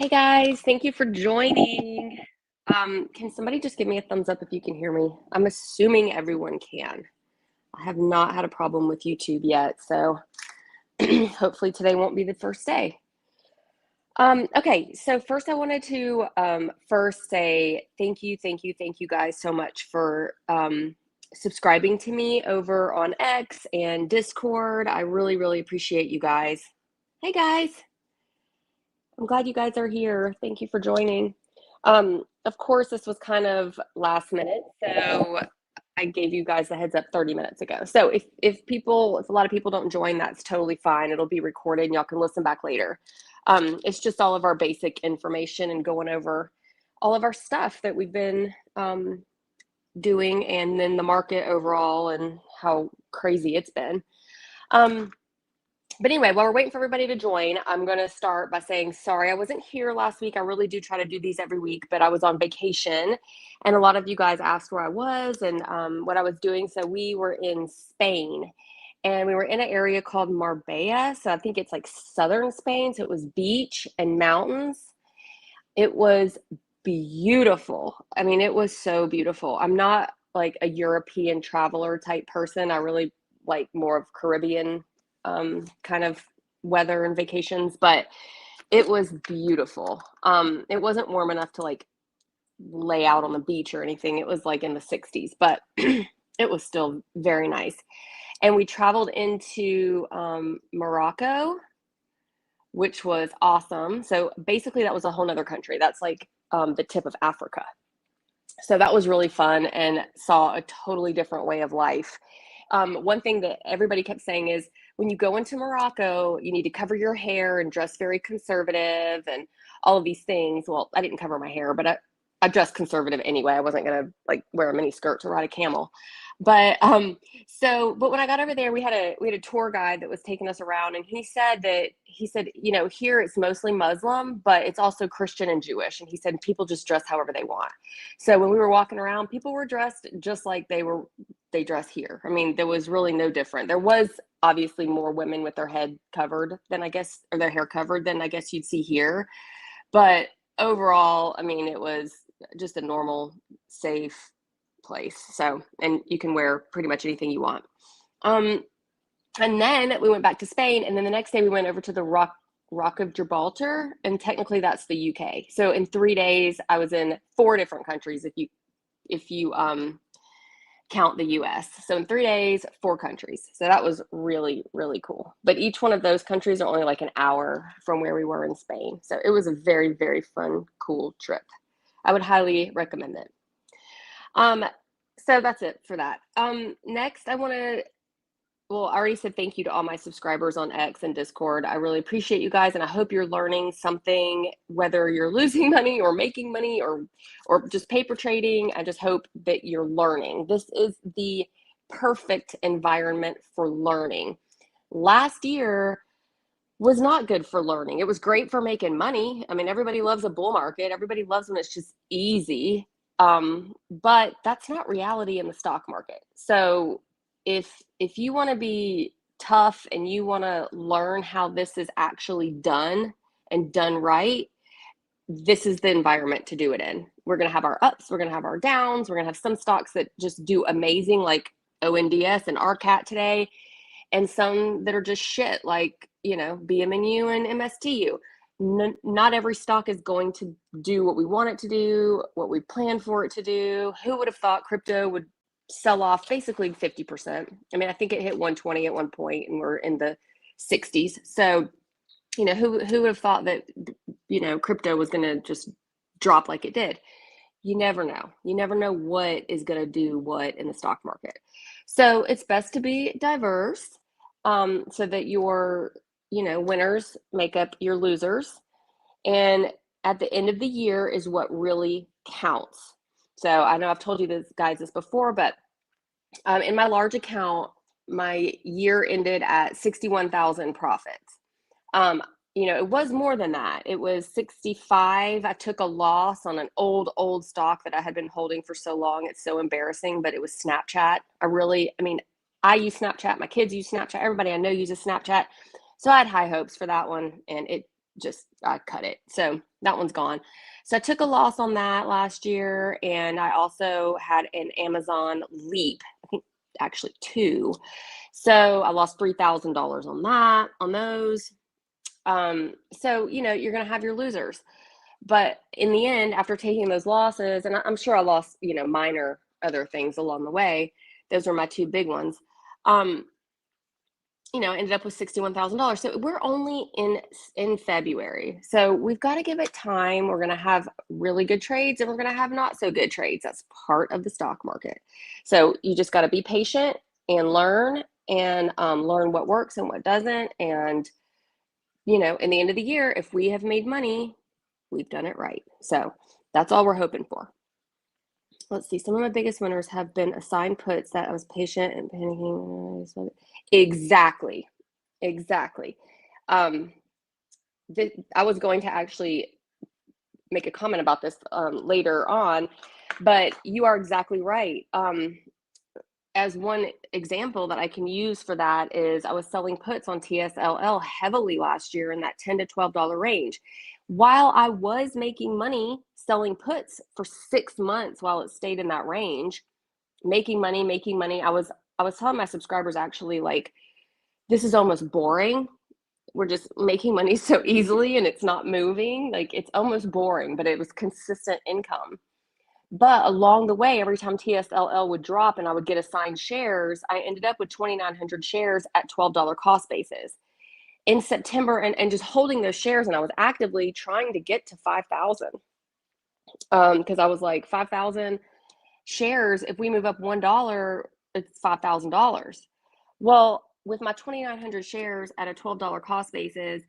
Hey guys, thank you for joining. Can somebody just give me a thumbs up if you can hear me? I'm assuming everyone can. I have not had a problem with YouTube yet, so hopefully today won't be the first day. Okay, so first I wanted to first say thank you guys so much for subscribing to me over on X and Discord. I really appreciate you guys. Hey guys. I'm glad you guys are here. Thank you for joining. Of course, this was kind of last minute, so I gave you guys the heads up 30 minutes ago. So if a lot of people don't join, that's totally fine. It'll be recorded and y'all can listen back later. It's just all of our basic information and going over all of our stuff that we've been doing, and then the market overall and how crazy it's been. But anyway, while we're waiting for everybody to join, I'm going to start by saying sorry. I wasn't here last week. I really do try to do these every week, but I was on vacation, and a lot of you guys asked where I was and what I was doing. So we were in Spain, and we were in an area called Marbella. So I think it's like southern Spain. So it was beach and mountains. It was beautiful. I mean, it was so beautiful. I'm not like a European traveler type person. I really like more of Caribbean kind of weather and vacations, but it was beautiful. It wasn't warm enough to like lay out on the beach or anything. It was like in the 60s, but it was still very nice. And we traveled into Morocco, which was awesome. So basically, that was a whole nother country. That's like the tip of Africa. So that was really fun and saw a totally different way of life. One thing that everybody kept saying is when you go into Morocco, you need to cover your hair and dress very conservative and all of these things. Well, I didn't cover my hair, but I dressed conservative anyway. I wasn't going to like wear a mini skirt to ride a camel. But but when I got over there, we had a tour guide that was taking us around, and he said, you know, here it's mostly Muslim, but it's also Christian and Jewish. And he said people just dress however they want. So when we were walking around, people were dressed just like they dress here. I mean, there was really no different. There was obviously more women with their head covered than I guess, or their hair covered than I guess you'd see here. But overall, I mean, it was just a normal, safe place. So, and you can wear pretty much anything you want. And then we went back to Spain, and then the next day we went over to the Rock of Gibraltar, and technically that's the UK. So in 3 days, I was in 4 different countries if you count the US. So in 3 days, 4 countries. So that was really cool. But each one of those countries are only like an hour from where we were in Spain. So it was a very fun, cool trip. I would highly recommend it. So that's it for that. Next, I already said thank you to all my subscribers on X and Discord. I really appreciate you guys, and I hope you're learning something, whether you're losing money or making money or just paper trading. I just hope that you're learning. This is the perfect environment for learning. Last year was not good for learning. It was great for making money. I mean, everybody loves a bull market. Everybody loves when it's just easy. But that's not reality in the stock market. So if you want to be tough and you want to learn how this is actually done and done right, this is the environment to do it in. We're going to have our ups, we're going to have our downs, we're going to have some stocks that just do amazing, like ONDS and RCAT today, and some that are just shit, like, you know, BMNU and MSTU. Not every stock is going to do what we want it to do, what we plan for it to do. Who would have thought crypto would sell off basically 50%? I mean, I think it hit 120 at one point, and we're in the 60s. So, you know, who would have thought that, you know, crypto was going to just drop like it did? You never know. You never know what is going to do what in the stock market. So it's best to be diverse, so that your, you know, winners make up your losers. And at the end of the year is what really counts. So I know I've told you this before, but in my large account, my year ended at 61,000 profits. You know, it was more than that. It was 65. I took a loss on an old stock that I had been holding for so long. It's so embarrassing, but it was Snapchat. I use Snapchat. My kids use Snapchat. Everybody I know uses Snapchat. So I had high hopes for that one, and it just cut it. So that one's gone. So I took a loss on that last year, and I also had an Amazon leap. I think actually two. So I lost $3,000 on that, on those. So you're gonna have your losers, but in the end, after taking those losses, and I'm sure I lost minor other things along the way. Those are my two big ones. Ended up with $61,000. So we're only in February. So we've got to give it time. We're going to have really good trades and we're going to have not so good trades. That's part of the stock market. So you just got to be patient and learn what works and what doesn't. And, in the end of the year, if we have made money, we've done it right. So that's all we're hoping for. Let's see. Some of my biggest winners have been assigned puts that I was patient and panicking. Exactly. I was going to actually make a comment about this later on, but you are exactly right. As one example that I can use for that is I was selling puts on TSLL heavily last year in that $10 to $12 range. While I was making money selling puts for 6 months while it stayed in that range, making money, I was telling my subscribers actually, like, this is almost boring. We're just making money so easily and it's not moving. Like, it's almost boring, but it was consistent income. But along the way, every time TSLL would drop and I would get assigned shares, I ended up with 2,900 shares at $12 cost basis in September, and just holding those shares. And I was actively trying to get to 5,000 because I was like, 5,000 shares, if we move up $1, it's $5,000. Well, with my 2,900 shares at a $12 cost basis,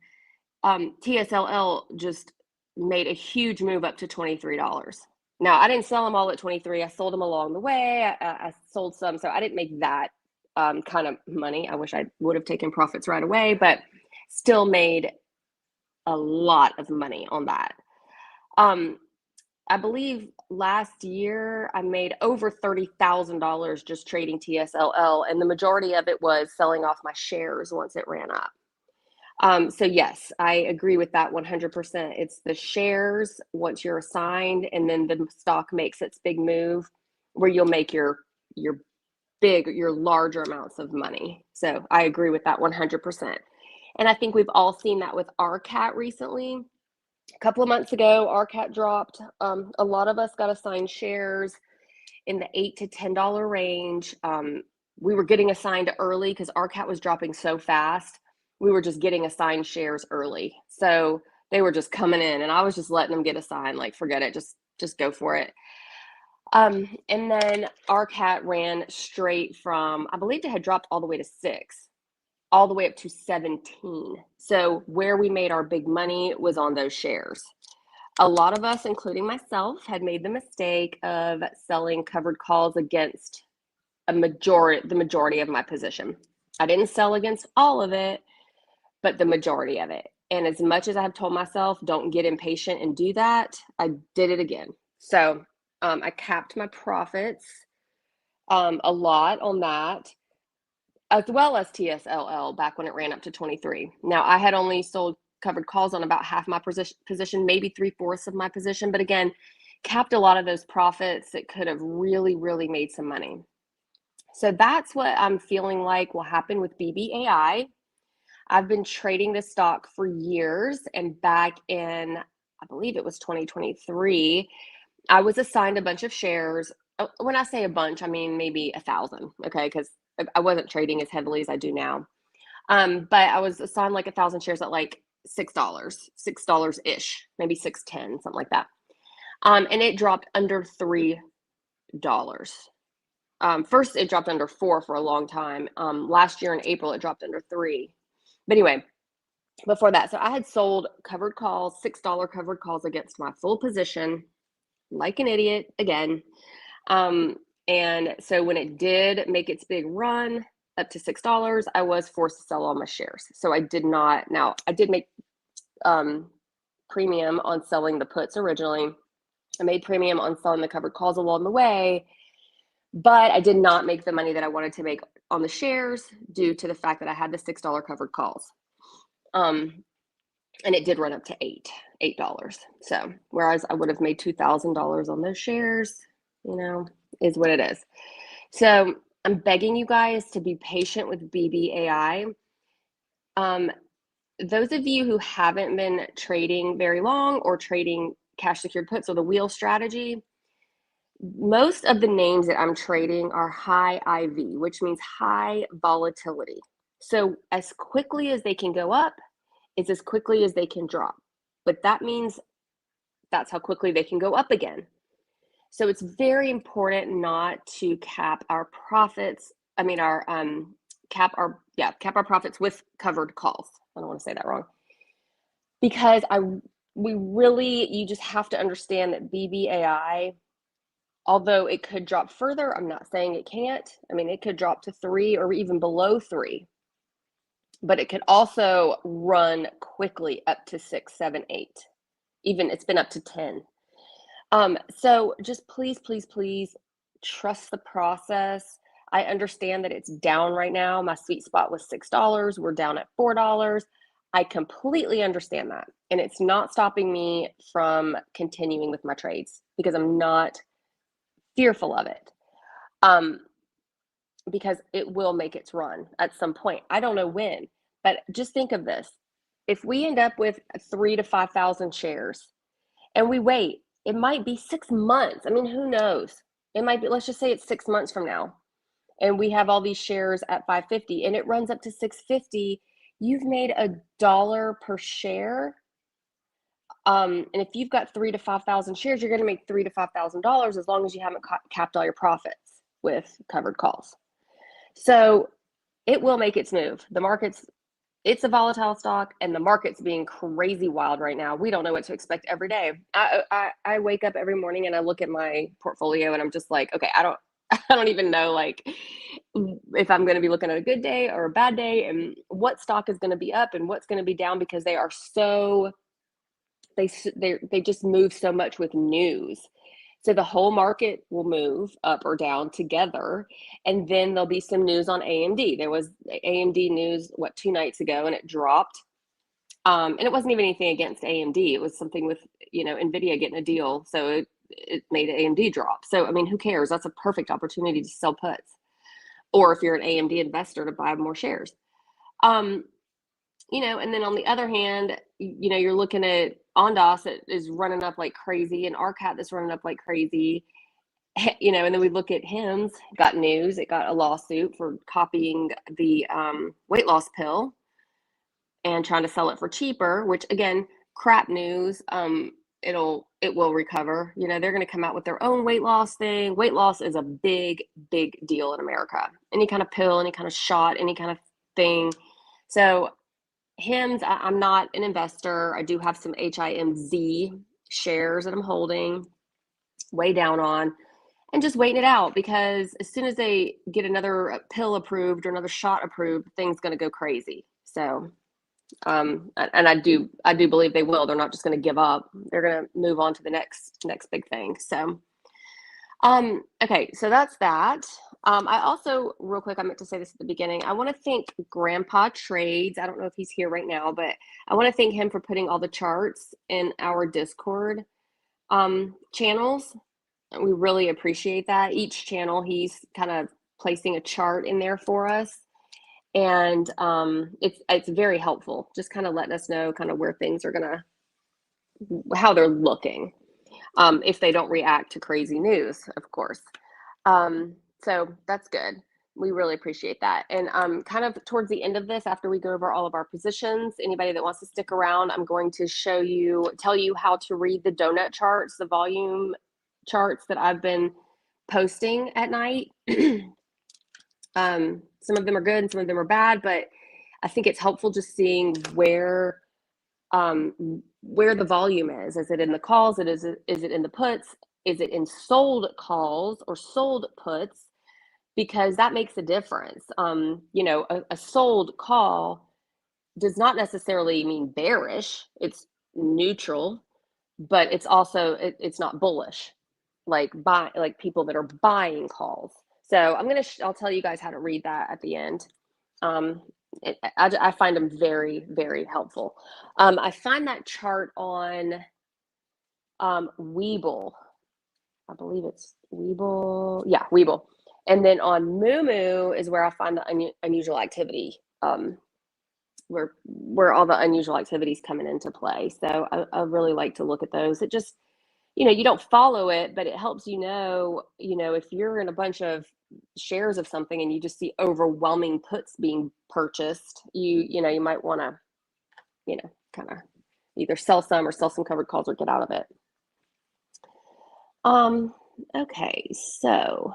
TSLL just made a huge move up to $23. Now, I didn't sell them all at 23. I sold them along the way. I sold some, so I didn't make that kind of money. I wish I would have taken profits right away, but still made a lot of money on that. I believe last year I made over $30,000 just trading TSLL, and the majority of it was selling off my shares once it ran up. So yes, I agree with that 100%. It's the shares once you're assigned, and then the stock makes its big move where you'll make your larger amounts of money. So I agree with that 100%. And I think we've all seen that with RCAT recently. A couple of months ago, RCAT dropped. A lot of us got assigned shares in the $8 to $10 range. We were getting assigned early because RCAT was dropping so fast. We were just getting assigned shares early. So they were just coming in and I was just letting them get assigned, like, forget it, just go for it. And then RCAT ran straight from, I believe it had dropped all the way to 6, all the way up to 17. So where we made our big money was on those shares. A lot of us, including myself, had made the mistake of selling covered calls against the majority of my position. I didn't sell against all of it, but the majority of it. And as much as I have told myself, don't get impatient and do that, I did it again. So I capped my profits a lot on that, as well as TSLL back when it ran up to 23. Now, I had only sold covered calls on about half my position, maybe 3/4 of my position, but again, capped a lot of those profits that could have really, really made some money. So that's what I'm feeling like will happen with BBAI. I've been trading this stock for years, and back in, I believe it was 2023, I was assigned a bunch of shares. When I say a bunch, I mean maybe 1,000, okay, because I wasn't trading as heavily as I do now. But I was assigned like 1,000 shares at like $6-ish, maybe $6.10, something like that. And it dropped under $3. First, it dropped under 4 for a long time. Last year in April, it dropped under 3. But anyway, before that, so I had sold covered calls, $6 covered calls against my full position, like an idiot again. And so when it did make its big run up to $6, I was forced to sell all my shares. So I did not. Now, I did make premium on selling the puts originally. I made premium on selling the covered calls along the way, but I did not make the money that I wanted to make on the shares due to the fact that I had the $6 covered calls. and it did run up to $8. So whereas I would have made $2,000 on those shares, is what it is. So I'm begging you guys to be patient with BBAI. Those of you who haven't been trading very long or trading cash secured puts or the wheel strategy, most of the names that I'm trading are high IV, which means high volatility. So as quickly as they can go up, it's as quickly as they can drop. But that means that's how quickly they can go up again. So it's very important not to cap our profits. Cap our profits with covered calls. I don't want to say that wrong. Because you just have to understand that BBAI, although it could drop further, I'm not saying it can't. I mean, it could drop to 3 or even below 3, but it could also run quickly up to 6, 7, 8. Even it's been up to 10. So just please, please, please trust the process. I understand that it's down right now. My sweet spot was $6. We're down at $4. I completely understand that. And it's not stopping me from continuing with my trades because I'm not fearful of it. Because it will make its run at some point. I don't know when, but just think of this. If we end up with 3,000 to 5,000 shares and we wait, it might be 6 months. I mean, who knows? It might be, let's just say it's 6 months from now and we have all these shares at 550 and it runs up to 650. You've made $1 per share. And if you've got 3,000 to 5,000 shares, you're going to make $3,000 to $5,000 as long as you haven't capped all your profits with covered calls. So it will make its move. It's a volatile stock and the market's being crazy wild right now. We don't know what to expect every day. I wake up every morning and I look at my portfolio and I'm just like, okay, I don't even know like if I'm going to be looking at a good day or a bad day and what stock is going to be up and what's going to be down because they are they just move so much with news. So the whole market will move up or down together. And then there'll be some news on AMD. There was AMD news, 2 nights ago, and it dropped. And it wasn't even anything against AMD. It was something with, NVIDIA getting a deal. So it made AMD drop. So, I mean, who cares? That's a perfect opportunity to sell puts. Or if you're an AMD investor, to buy more shares. And then on the other hand, you're looking at Ondas that is running up like crazy and RCAT that's running up like crazy, and then we look at HIMS, got news. It got a lawsuit for copying the weight loss pill and trying to sell it for cheaper, which again, crap news. It will recover. They're going to come out with their own weight loss thing. Weight loss is a big, big deal in America. Any kind of pill, any kind of shot, any kind of thing. So HIMS, I'm not an investor. I do have some HIMZ shares that I'm holding way down on and just waiting it out because as soon as they get another pill approved or another shot approved, things going to go crazy. So, and I do believe they will. They're not just going to give up. They're going to move on to the next big thing. So, okay, so that's that. I also, real quick, I meant to say this at the beginning. I want to thank Grandpa Trades. I don't know if he's here right now, but I want to thank him for putting all the charts in our Discord channels. We really appreciate that. Each channel, he's kind of placing a chart in there for us. And it's very helpful, just kind of letting us know kind of where things are how they're looking. If they don't react to crazy news, of course. So that's good. We really appreciate that. And kind of towards the end of this, after we go over all of our positions, anybody that wants to stick around, I'm going to tell you how to read the donut charts, the volume charts that I've been posting at night. Some of them are good and some of them are bad, but I think it's helpful just seeing where the volume is. Is it in the calls? Is it in the puts? Is it in sold calls or sold puts? Because that makes a difference. A sold call does not necessarily mean bearish. It's neutral, but it's also it's not bullish, like people that are buying calls. So I'll tell you guys how to read that at the end. I find them very, very helpful. I find that chart on Weeble. I believe it's Weeble. Yeah, Weeble. And then on Moomoo is where I find the unusual activity, where all the unusual activities coming into play. So I really like to look at those. It just, you don't follow it, but it helps if you're in a bunch of shares of something and you just see overwhelming puts being purchased, you might want to, kind of either sell some covered calls or get out of it. Okay, so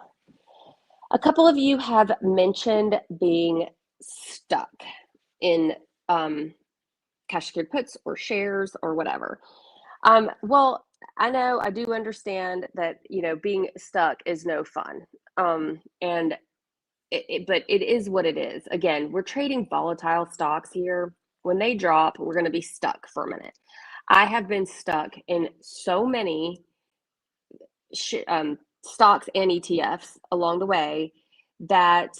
a couple of you have mentioned being stuck in cash secured puts or shares or whatever. Well, I know I do understand that being stuck is no fun, and but it is what it is. Again, we're trading volatile stocks here. When they drop, we're going to be stuck for a minute. I have been stuck in so many stocks and ETFs along the way that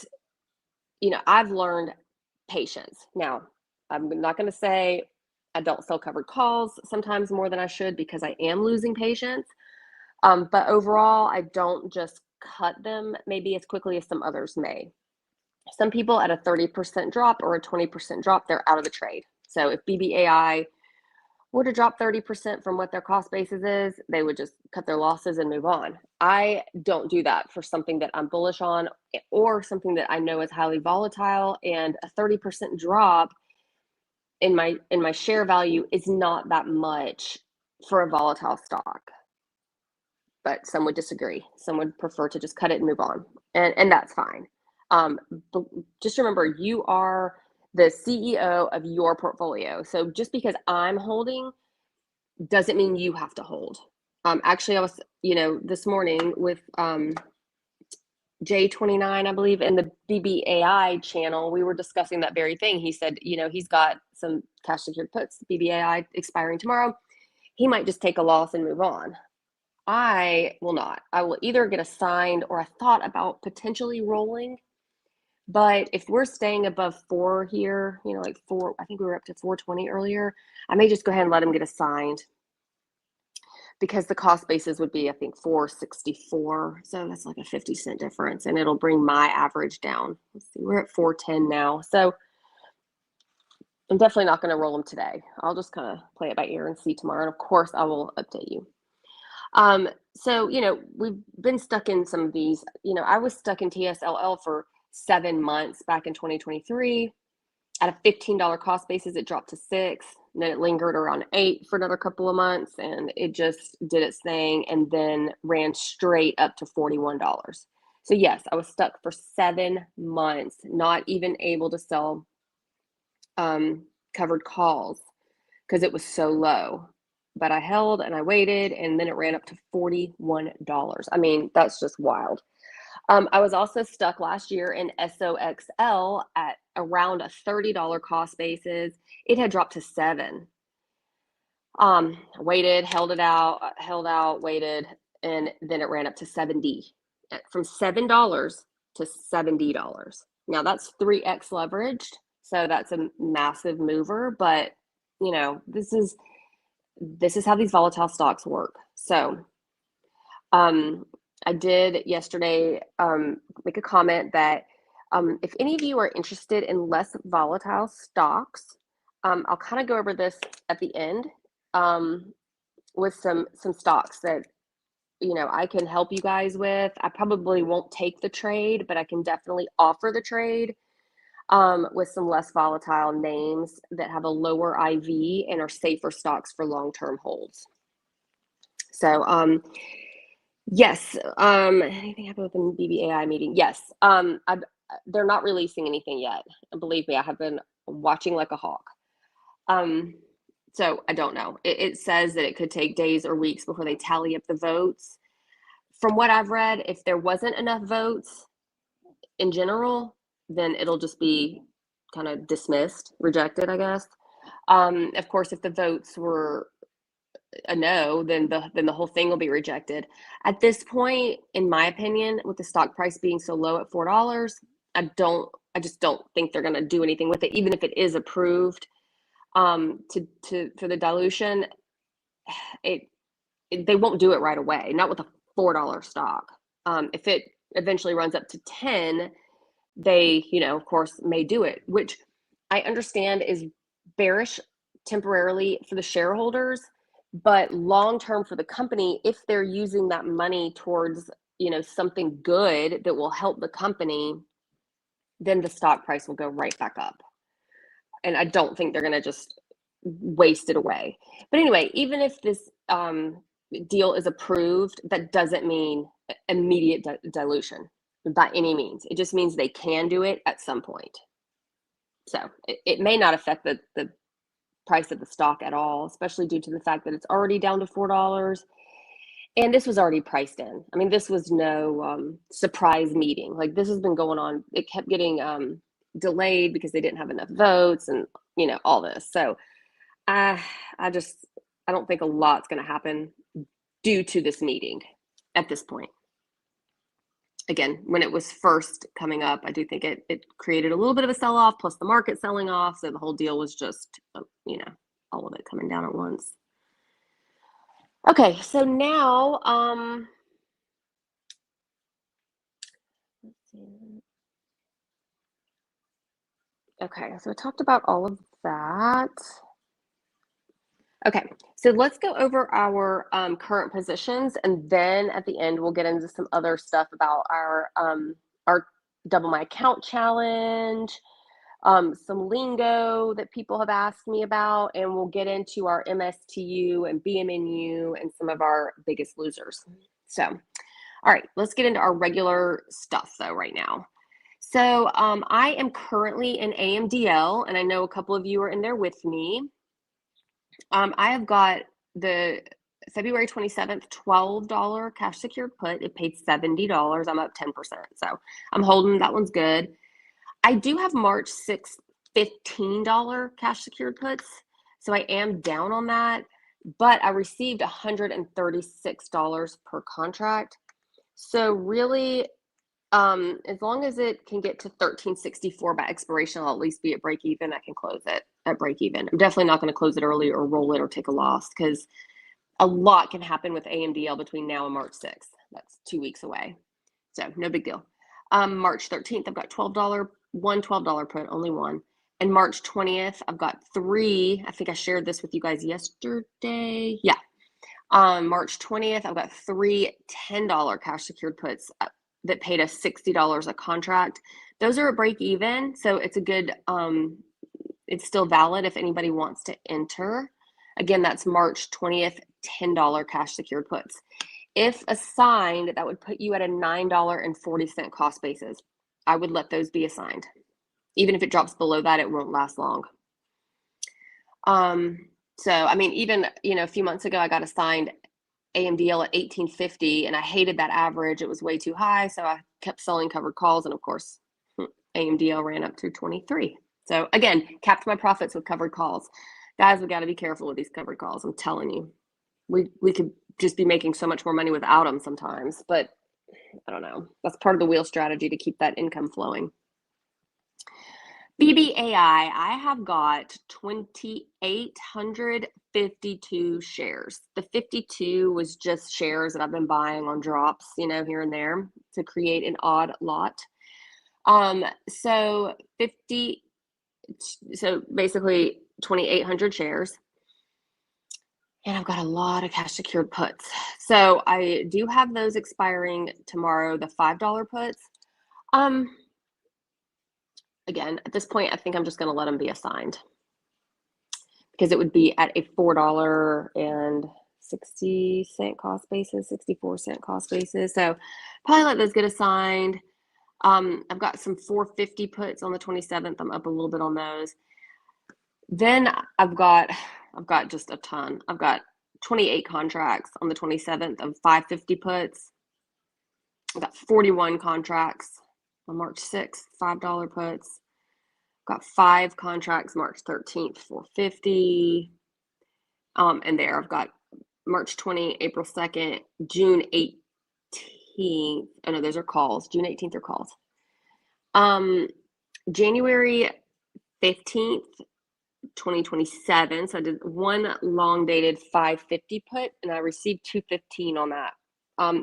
I've learned patience. Now, I'm not going to say I don't sell covered calls sometimes more than I should because I am losing patience. But overall, I don't just cut them maybe as quickly as some others may. Some people at a 30% drop or a 20% drop, they're out of the trade. So if BBAI were to drop 30% from what their cost basis is, they would just cut their losses and move on. I don't do that for something that I'm bullish on or something that I know is highly volatile, and a 30% drop in my share value is not that much for a volatile stock. But some would disagree. Some would prefer to just cut it and move on. And that's fine. But just remember, you are the CEO of your portfolio. So just because I'm holding doesn't mean you have to hold. Actually, I was, this morning with J29, I believe, in the BBAI channel, we were discussing that very thing. He said, he's got some cash secured puts, BBAI expiring tomorrow. He might just take a loss and move on. I will not. I will either get assigned, or I thought about potentially rolling. But if we're staying above 4 here, like 4, I think we were up to 420 earlier, I may just go ahead and let him get assigned, because the cost basis would be, I think, 464. So that's like a 50-cent difference, and it'll bring my average down. Let's see, we're at 410 now. So I'm definitely not going to roll them today. I'll just kind of play it by ear and see tomorrow. And of course, I will update you. So, we've been stuck in some of these. I was stuck in TSLL for 7 months back in 2023. At a $15 cost basis, it dropped to 6, and then it lingered around 8 for another couple of months, and it just did its thing and then ran straight up to $41. So yes, I was stuck for 7 months, not even able to sell covered calls because it was so low. But I held and I waited, and then it ran up to $41. I mean, that's just wild. I was also stuck last year in SOXL at around a $30 cost basis. It had dropped to 7. Waited, held out, waited, and then it ran up to 70. From $7 to $70. Now that's 3x leveraged, so that's a massive mover. But this is how these volatile stocks work. So I did yesterday make a comment that if any of you are interested in less volatile stocks, I'll kind of go over this at the end with some stocks that I can help you guys with. I probably won't take the trade, but I can definitely offer the trade with some less volatile names that have a lower IV and are safer stocks for long-term holds. So yes, anything happened with the BBAI meeting? Yes, they're not releasing anything yet. Believe me, I have been watching like a hawk. So I don't know. It says that it could take days or weeks before they tally up the votes. From what I've read, if there wasn't enough votes in general, then it'll just be kind of dismissed, rejected, I guess. Of course, if the votes were a no, then the whole thing will be rejected. At this point, in my opinion, with the stock price being so low at $4, I don't I just don't think they're going to do anything with it, even if it is approved for the dilution. They won't do it right away, not with a $4 stock. If it eventually runs up to 10, they, of course, may do it, which I understand is bearish temporarily for the shareholders, but long term for the company, if they're using that money towards, something good that will help the company, then the stock price will go right back up. And I don't think they're going to just waste it away. But anyway, even if this deal is approved, that doesn't mean immediate dilution by any means. It just means they can do it at some point. So it may not affect the price of the stock at all, especially due to the fact that it's already down to $4. And this was already priced in. I mean, this was no surprise meeting. Like, this has been going on. It kept getting delayed because they didn't have enough votes and, all this. So I don't think a lot's going to happen due to this meeting at this point. Again, when it was first coming up, I do think it created a little bit of a sell-off, plus the market selling off. So the whole deal was just, all of it coming down at once. Okay, so now, let's see. Okay, so I talked about all of that. Okay, so let's go over our current positions, and then at the end we'll get into some other stuff about our double my account challenge, some lingo that people have asked me about, and we'll get into our MSTU and BMNU and some of our biggest losers. So, all right, let's get into our regular stuff though right now. So I am currently in AMDL, and I know a couple of you are in there with me. I have got the February 27th $12 cash secured put. It paid $70. I'm up 10%. So I'm holding. That one's good. I do have March 6th $15 cash secured puts. So I am down on that, but I received $136 per contract. So really, as long as it can get to 1364 by expiration, I'll at least be at break even. I can close it at break even. I'm definitely not going to close it early or roll it or take a loss, because a lot can happen with AMDL between now and March 6th. That's 2 weeks away. So no big deal. March 13th, I've got $12 put, only one. And March 20th, I've got 3. I think I shared this with you guys yesterday. Yeah. March 20th, I've got 3 $10 cash secured puts that paid us $60 a contract. Those are at break even. So it's a good, it's still valid if anybody wants to enter. Again, that's March 20th, $10 cash secured puts. If assigned, that would put you at a $9.40 cost basis. I would let those be assigned. Even if it drops below that, it won't last long. So, I mean, even, a few months ago, I got assigned AMDL at 1850, and I hated that average. It was way too high. So I kept selling covered calls. And of course, AMDL ran up to 23. So again, capped my profits with covered calls. Guys, we got to be careful with these covered calls. I'm telling you, we could just be making so much more money without them sometimes, but I don't know. That's part of the wheel strategy to keep that income flowing. BBAI, I have got 2,852 shares. The 52 was just shares that I've been buying on drops, here and there to create an odd lot. So basically 2,800 shares. And I've got a lot of cash secured puts. So I do have those expiring tomorrow, the $5 puts. Again, at this point, I think I'm just going to let them be assigned, because it would be at a $4.60 cost basis, 64-cent cost basis. So probably let those get assigned. I've got some 450 puts on the 27th. I'm up a little bit on those. Then I've got just a ton. I've got 28 contracts on the 27th of 550 puts. I've got 41 contracts on March 6th, $5 puts. Got 5 contracts March 13th, 450. And there I've got March 20, April 2nd, June 18th. Oh no, those are calls. June 18th are calls. January 15th, 2027. So I did one long dated 550 put and I received 215 on that.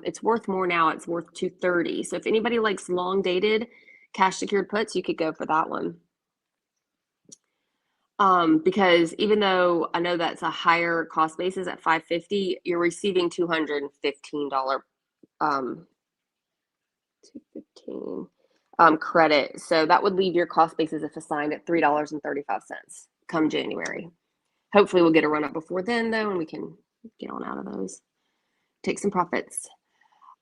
It's worth more now. It's worth 230. So if anybody likes long dated cash secured puts, you could go for that one. Because even though I know that's a higher cost basis at 550, you're receiving $215 215 credit. So that would leave your cost basis if assigned at $3.35 come January. Hopefully we'll get a run up before then though, and we can get on out of those, take some profits.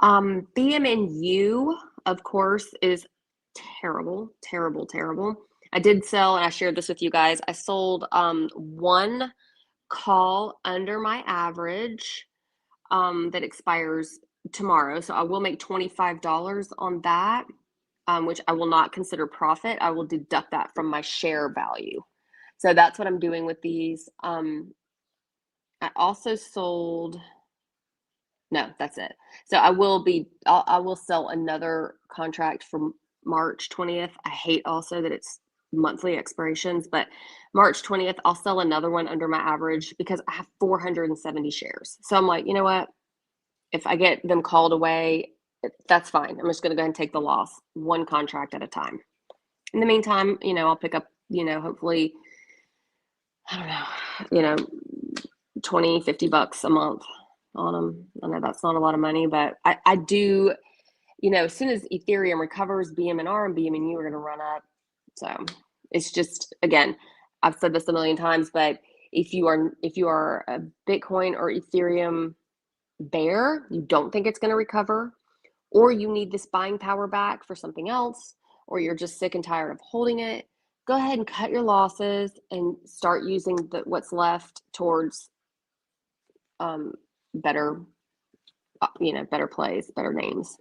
BMNU, of course, is terrible. I did sell, and I shared this with you guys. I sold one call under my average that expires tomorrow. So I will make $25 on that, which I will not consider profit. I will deduct that from my share value. So that's what I'm doing with these. I also sold, no, that's it. So I will sell another contract for March 20th. I hate also that it's monthly expirations, but March 20th, I'll sell another one under my average because I have 470 shares. So I'm like, you know what? If I get them called away, that's fine. I'm just going to go ahead and take the loss, one contract at a time. In the meantime, I'll pick up, hopefully, I don't know, $20, $50 a month on them. I know that's not a lot of money, but I do, as soon as Ethereum recovers, BMNR and BMNU are going to run up. So it's just, again, I've said this a million times, but if you are a Bitcoin or Ethereum bear, you don't think it's going to recover, or you need this buying power back for something else, or you're just sick and tired of holding it, go ahead and cut your losses and start using what's left towards better plays, better names.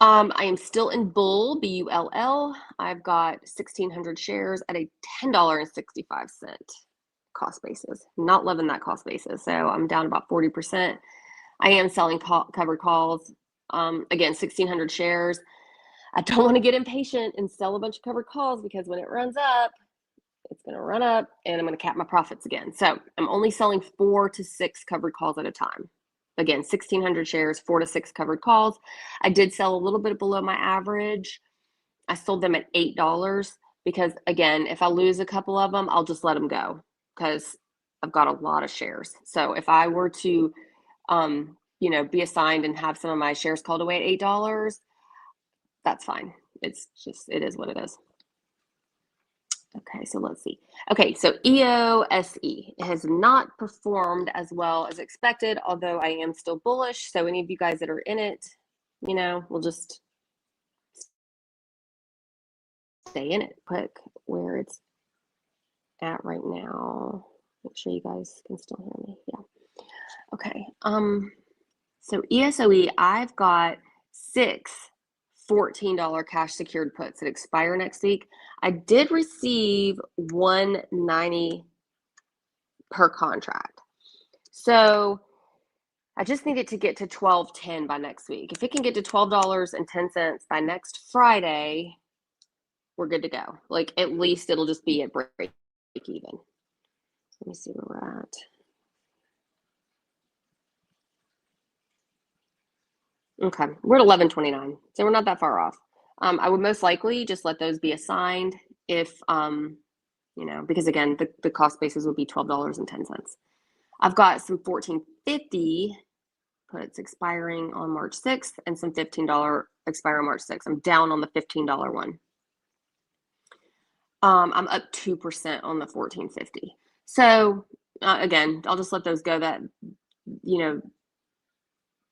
I am still in Bull, BULL. I've got 1,600 shares at a $10.65 cost basis. Not loving that cost basis, so I'm down about 40%. I am selling covered calls. Again, 1,600 shares. I don't want to get impatient and sell a bunch of covered calls because when it runs up, it's going to run up and I'm going to cap my profits again. So I'm only selling 4 to 6 covered calls at a time. Again, 1,600 shares, 4 to 6 covered calls. I did sell a little bit below my average. I sold them at $8 because, again, if I lose a couple of them, I'll just let them go because I've got a lot of shares. So if I were to, be assigned and have some of my shares called away at $8, that's fine. It is what it is. Okay, so let's see. Okay, so EOSE has not performed as well as expected, although I am still bullish. So any of you guys that are in it, we'll just stay in it. Click where it's at right now. Make sure you guys can still hear me. Yeah. Okay. So ESOE, I've got 6 $14 cash secured puts that expire next week. I did receive $190 per contract. So I just need it to get to $12.10 by next week. If it can get to $12.10 by next Friday, we're good to go. Like, at least it'll just be at break even. Let me see where we're at. Okay, we're at 11.29, so we're not that far off. I would most likely just let those be assigned if, because again, the cost basis would be $12.10. I've got some 14.50 puts expiring on March 6th and some $15 expire on March 6th. I'm down on the $15 one. I'm up 2% on the 14.50. So again, I'll just let those go. That,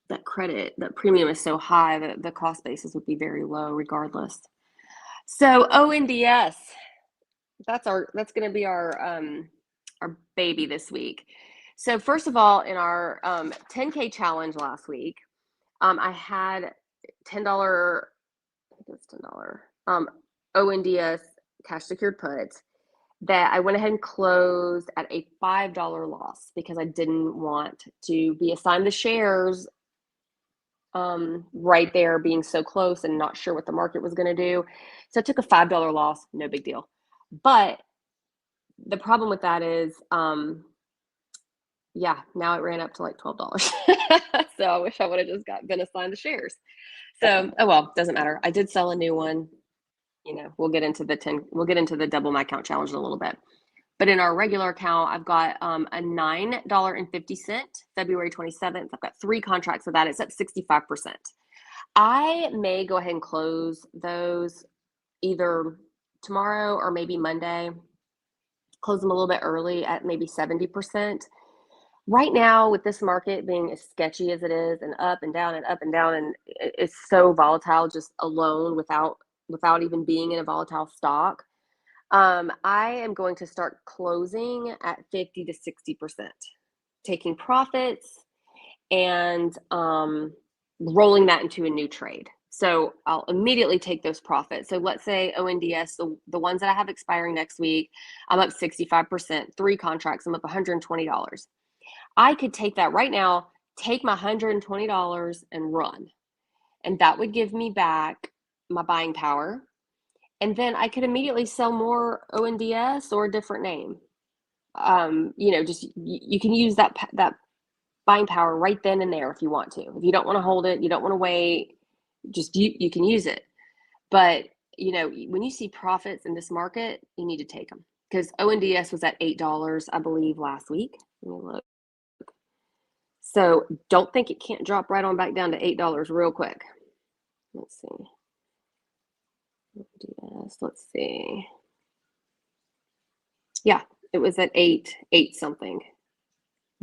that credit, that premium is so high that the cost basis would be very low regardless. So ONDS, that's going to be our baby this week. So first of all, in our 10K challenge last week, I had $10, I think it was $10 ONDS cash secured puts that I went ahead and closed at a $5 loss because I didn't want to be assigned the shares right there being so close and not sure what the market was going to do. So I took a $5 loss, no big deal. But the problem with that is, yeah, now it ran up to like $12. So I wish I would have just been assigned the shares. So, oh well, doesn't matter. I did sell a new one. We'll get into the double my account challenge in a little bit. But in our regular account, I've got a $9.50 February 27th. I've got 3 contracts of that. It's up 65%. I may go ahead and close those either tomorrow or maybe Monday. Close them a little bit early at maybe 70%. Right now, with this market being as sketchy as it is, and up and down and up and down, and it's so volatile just alone without even being in a volatile stock, I am going to start closing at 50 to 60%, taking profits and rolling that into a new trade. So I'll immediately take those profits. So let's say ONDS, the ones that I have expiring next week, I'm up 65%, 3 contracts, I'm up $120. I could take that right now, take my $120 and run. And that would give me back my buying power. And then I could immediately sell more ONDS or a different name. Just you can use that buying power right then and there if you want to. If you don't want to hold it, you don't want to wait, just you can use it. But when you see profits in this market, you need to take them, because ONDS was at $8, I believe, last week. Let me look. So don't think it can't drop right on back down to $8 real quick. Let's see. Let's see. Yeah, it was at 8 something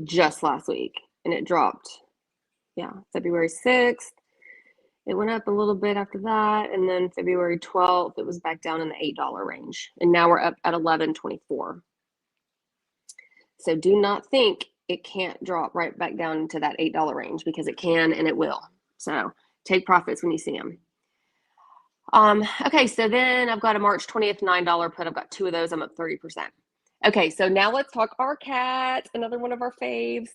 just last week, and it dropped. Yeah, February 6th. It went up a little bit after that, and then February 12th, it was back down in the $8 range, and now we're up at $11.24. So do not think it can't drop right back down into that $8 range, because it can and it will. So take profits when you see them. Okay, so then I've got a March 20th $9 put. I've got 2 of those. I'm up 30%. Okay, so now let's talk RCAT, another one of our faves.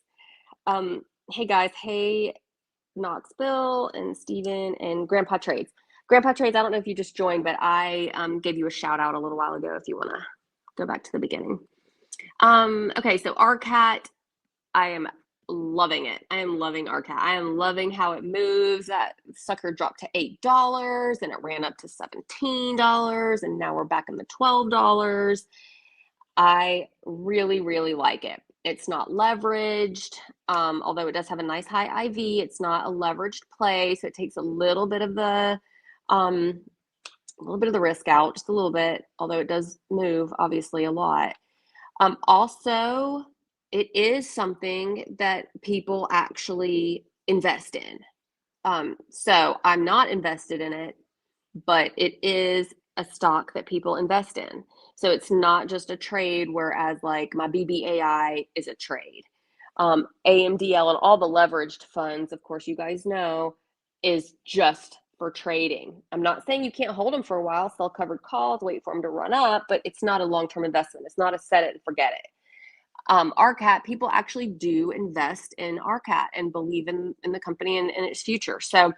Hey guys, hey Knoxville and Steven and Grandpa Trades. Grandpa Trades, I don't know if you just joined, but I gave you a shout out a little while ago if you want to go back to the beginning. Okay, so RCAT, I am loving it. I am loving RCAT. I am loving how it moves. That sucker dropped to $8 and it ran up to $17, and now we're back in the $12. I really, really like it. It's not leveraged, although it does have a nice high IV. It's not a leveraged play, so it takes a little bit of the risk out, just a little bit, although it does move obviously a lot. Also, it is something that people actually invest in. So I'm not invested in it, but it is a stock that people invest in. So it's not just a trade, whereas like my BBAI is a trade. AMDL and all the leveraged funds, of course, you guys know, is just for trading. I'm not saying you can't hold them for a while, sell covered calls, wait for them to run up, but it's not a long-term investment. It's not a set it and forget it. RCAT, people actually do invest in RCAT and believe in the company and its future. So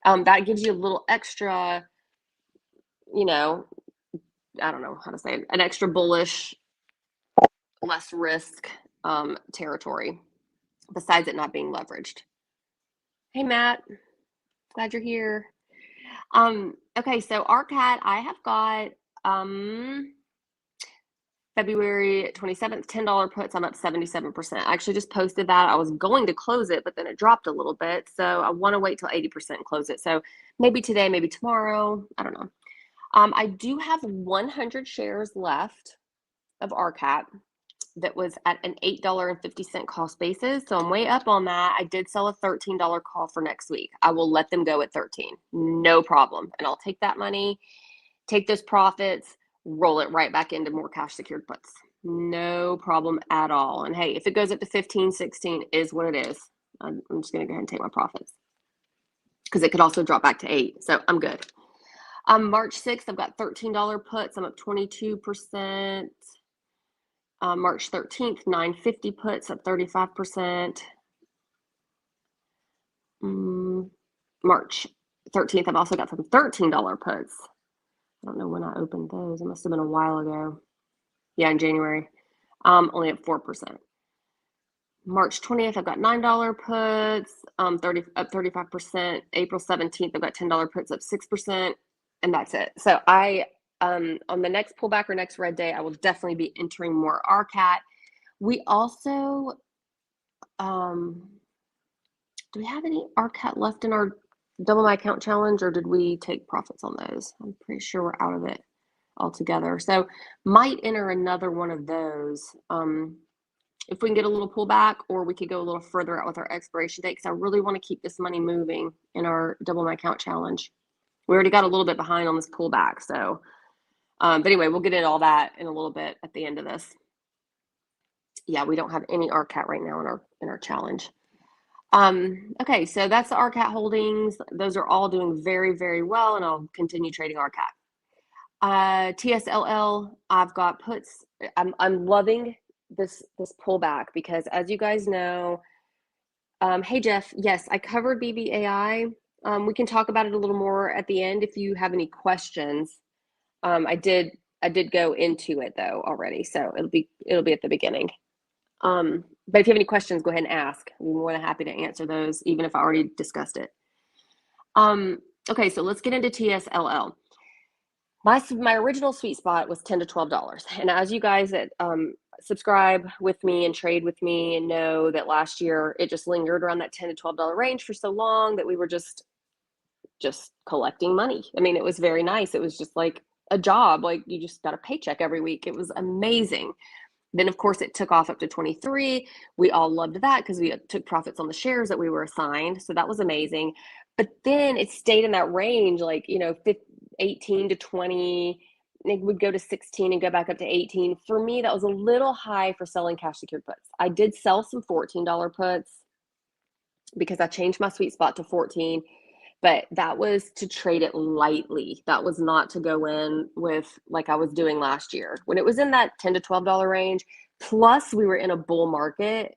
that gives you a little extra, I don't know how to say it, an extra bullish, less risk territory, besides it not being leveraged. Hey, Matt, glad you're here. Okay, so RCAT, I have got February 27th, $10 puts. I'm up 77%. I actually just posted that. I was going to close it, but then it dropped a little bit. So I want to wait till 80% and close it. So maybe today, maybe tomorrow. I don't know. I do have 100 shares left of RCAT that was at an $8.50 cost basis. So I'm way up on that. I did sell a $13 call for next week. I will let them go at 13. No problem. And I'll take that money, take those profits, roll it right back into more cash secured puts. No problem at all. And hey, if it goes up to 15, 16 is what it is. I'm just going to go ahead and take my profits, because it could also drop back to 8. So I'm good. March 6th, I've got $13 puts. I'm up 22%. March 13th, $9.50 puts, up 35%. March 13th, I've also got some $13 puts. I don't know when I opened those. It must have been a while ago. Yeah, in January. Only at 4%. March 20th, I've got $9 puts, up 35%. April 17th, I've got $10 puts up 6%, and that's it. So on the next pullback or next red day, I will definitely be entering more RCAT. We also, do we have any RCAT left in our double my account challenge, or did we take profits on those? I'm pretty sure we're out of it altogether. So might enter another one of those. If we can get a little pullback, or we could go a little further out with our expiration date, because I really want to keep this money moving in our double my account challenge. We already got a little bit behind on this pullback. So, but anyway, we'll get into all that in a little bit at the end of this. Yeah, we don't have any RCAT right now in our challenge. Okay, so that's the RCAT holdings. Those are all doing very, very well, and I'll continue trading RCAT. TSLL, I've got puts. I'm loving this pullback, because as you guys know, hey Jeff, yes, I covered BBAI. We can talk about it a little more at the end if you have any questions. I did go into it though already, so it'll be at the beginning. But if you have any questions, go ahead and ask. I'm more than happy to answer those, even if I already discussed it. Okay, so let's get into TSLL. My original sweet spot was $10 to $12. And as you guys that subscribe with me and trade with me and know that last year it just lingered around that $10 to $12 range for so long that we were just collecting money. I mean, it was very nice. It was just like a job, like you just got a paycheck every week. It was amazing. Then of course it took off up to 23. We all loved that because we took profits on the shares that we were assigned. So that was amazing. But then it stayed in that range, like, 18 to 20. It would go to 16 and go back up to 18. For me, that was a little high for selling cash secured puts. I did sell some $14 puts because I changed my sweet spot to 14, but that was to trade it lightly. That was not to go in with like I was doing last year when it was in that $10 to $12 range. Plus we were in a bull market.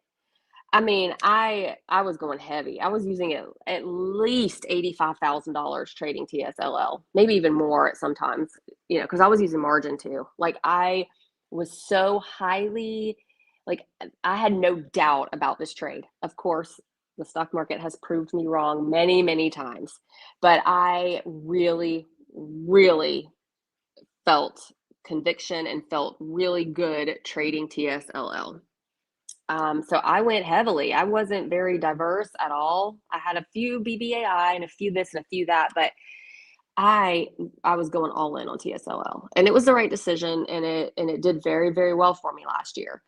I mean, I was going heavy. I was using it at least $85,000 trading TSLL, maybe even more at sometimes, because I was using margin too. Like I was so highly, like I had no doubt about this trade. Of course, the stock market has proved me wrong many, many times, but I really, really felt conviction and felt really good trading TSLL. So I went heavily. I wasn't very diverse at all. I had a few BBAI and a few this and a few that, but I was going all in on TSLL, and it was the right decision, and it did very, very well for me last year.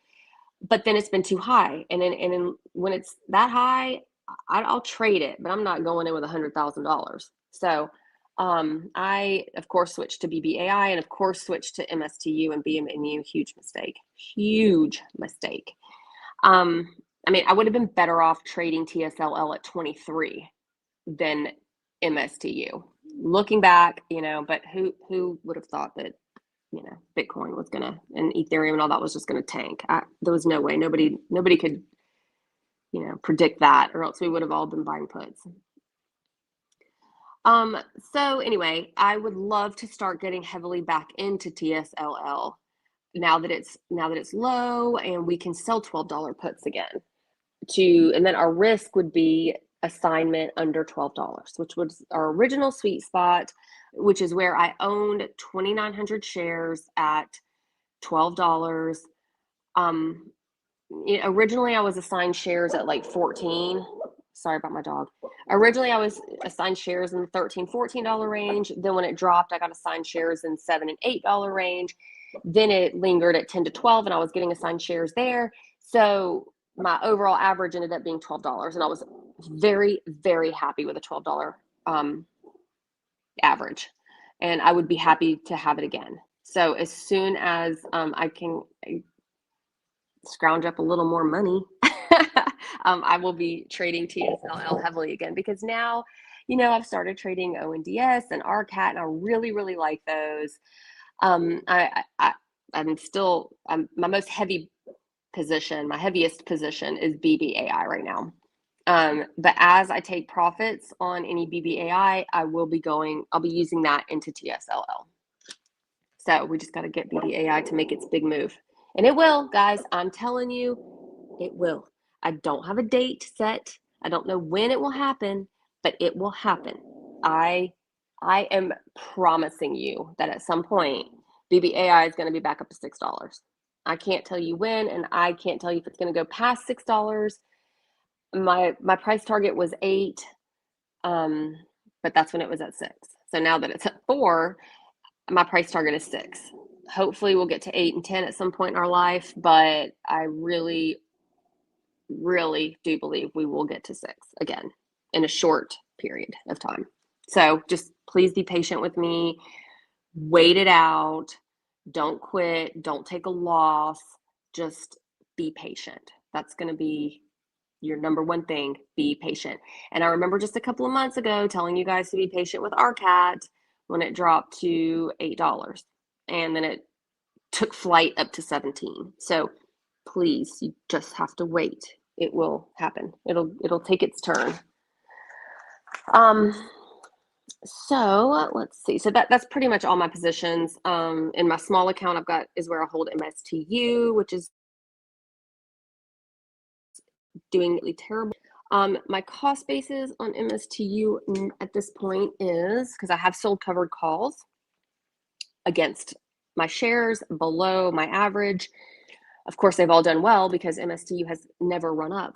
But then it's been too high, and when it's that high, I'll trade it, but I'm not going in with $100,000. So I of course switched to BBAI, and of course switched to MSTU and BMNU. Huge mistake. Huge mistake. I mean, I would have been better off trading TSLL at 23 than MSTU. Looking back, but who would have thought that, Bitcoin was and Ethereum and all that was just gonna tank? There was no way. Nobody could, predict that, or else we would have all been buying puts. So anyway, I would love to start getting heavily back into TSLL. Now that it's low and we can sell $12 puts again, and then our risk would be assignment under $12, which was our original sweet spot, which is where I owned 2,900 shares at $12. Originally I was assigned shares at like 14. Sorry about my dog. Originally I was assigned shares in the $13, $14 range. Then when it dropped, I got assigned shares in $7 and $8 range. Then it lingered at 10 to 12, and I was getting assigned shares there. So my overall average ended up being $12, and I was very, very happy with a $12 average, and I would be happy to have it again. So as soon as I can scrounge up a little more money, I will be trading TSLL heavily again, because now, I've started trading ONDS and RCAT, and I really, really like those. I'm still, my most heavy position, my heaviest position is BBAI right now. But as I take profits on any BBAI, I'll be using that into TSLL. So we just got to get BBAI to make its big move. And it will, guys. I'm telling you, it will. I don't have a date set. I don't know when it will happen, but it will happen. I am promising you that at some point, BBAI is going to be back up to $6. I can't tell you when, and I can't tell you if it's going to go past $6. My price target was 8, but that's when it was at 6. So now that it's at 4, my price target is 6. Hopefully we'll get to 8 and 10 at some point in our life, but I really do believe we will get to 6 again in a short period of time. So just please be patient with me. Wait it out. Don't quit. Don't take a loss. Just be patient. That's going to be your number one thing. Be patient. And I remember just a couple of months ago telling you guys to be patient with our cat when it dropped to $8, and then it took flight up to 17. So please, you just have to wait. It will happen. It'll take its turn. So let's see. So that's pretty much all my positions. In my small account, is where I hold MSTU, which is doing really terrible. My cost basis on MSTU at this point is, because I have sold covered calls against my shares below my average. Of course, they've all done well because MSTU has never run up.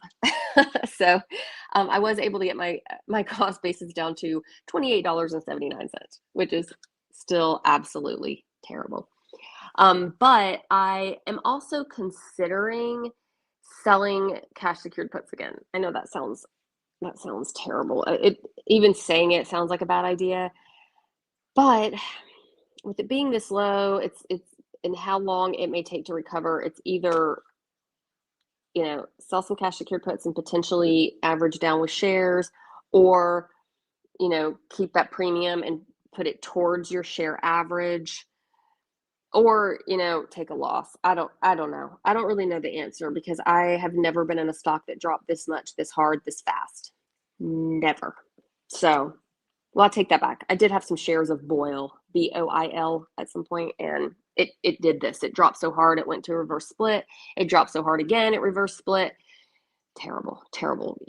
So I was able to get my cost basis down to $28.79, which is still absolutely terrible. But I am also considering selling cash secured puts again. I know that sounds terrible. Even saying it sounds like a bad idea. But with it being this low, it's and how long it may take to recover, it's either, sell some cash secured puts and potentially average down with shares, or, keep that premium and put it towards your share average, or, take a loss. I don't know. I don't really know the answer because I have never been in a stock that dropped this much, this hard, this fast. Never. So, well, I'll take that back. I did have some shares of BOIL, BOIL, at some point, and it did this. It dropped so hard, it went to a reverse split. It dropped so hard again, it reverse split. Terrible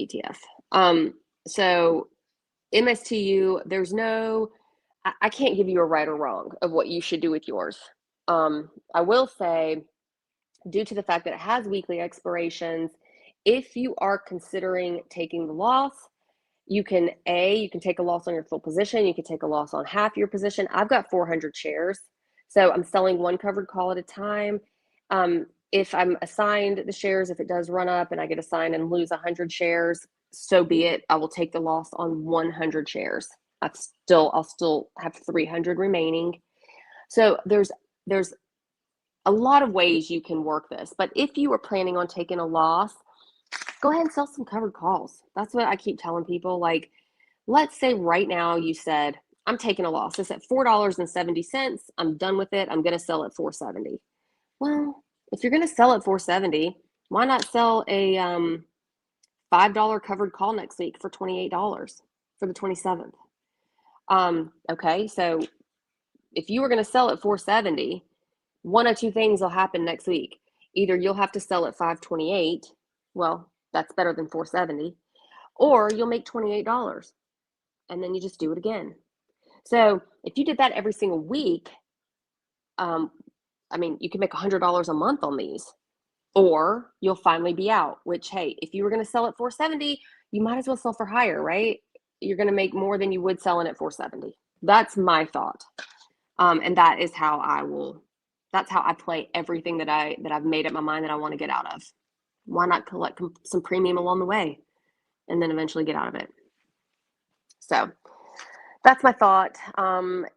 ETF. So MSTU, I can't give you a right or wrong of what you should do with yours. I will say, due to the fact that it has weekly expirations, if you are considering taking the loss, you can take a loss on your full position. You can take a loss on half your position. I've got 400 shares. So I'm selling one covered call at a time. If I'm assigned the shares, if it does run up and I get assigned and lose 100 shares, so be it. I will take the loss on 100 shares. I'll still have 300 remaining. So there's a lot of ways you can work this. But if you are planning on taking a loss, go ahead and sell some covered calls. That's what I keep telling people. Like, let's say right now you said, I'm taking a loss. It's at $4.70. I'm done with it. I'm going to sell at $4.70. Well, if you're going to sell at $4.70, why not sell a $5 covered call next week for $28 for the 27th? Okay, so if you were going to sell at $4.70, one of two things will happen next week. Either you'll have to sell at $5.28. Well, that's better than $4.70. Or you'll make $28, and then you just do it again. So if you did that every single week, you can make $100 a month on these, or you'll finally be out, which, hey, if you were going to sell at $4.70, you might as well sell for higher, right? You're going to make more than you would selling at $4.70. That's my thought. And that's how I play everything that I've made up my mind that I want to get out of. Why not collect some premium along the way and then eventually get out of it? So that's my thought. And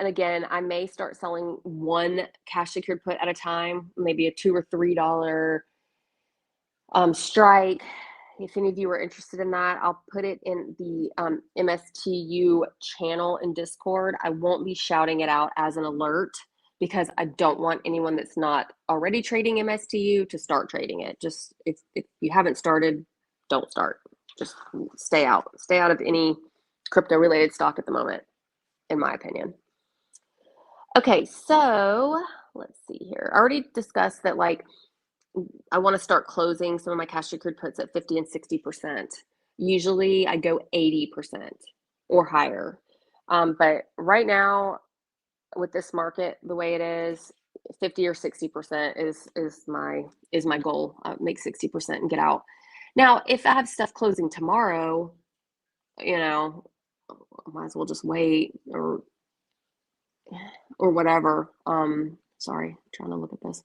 again, I may start selling one cash secured put at a time, maybe a $2 or $3 strike. If any of you are interested in that, I'll put it in the MSTU channel in Discord. I won't be shouting it out as an alert because I don't want anyone that's not already trading MSTU to start trading it. Just if you haven't started, don't start. Just stay out of any crypto related stock at the moment, in my opinion. Okay, so let's see here. I already discussed that, like, I want to start closing some of my cash secured puts at 50 and 60%. Usually I go 80% or higher. But right now, with this market the way it is, 50 or 60% is my goal. Make 60% and get out. Now, if I have stuff closing tomorrow, you know, I might as well just wait or whatever. Sorry, I'm trying to look at this.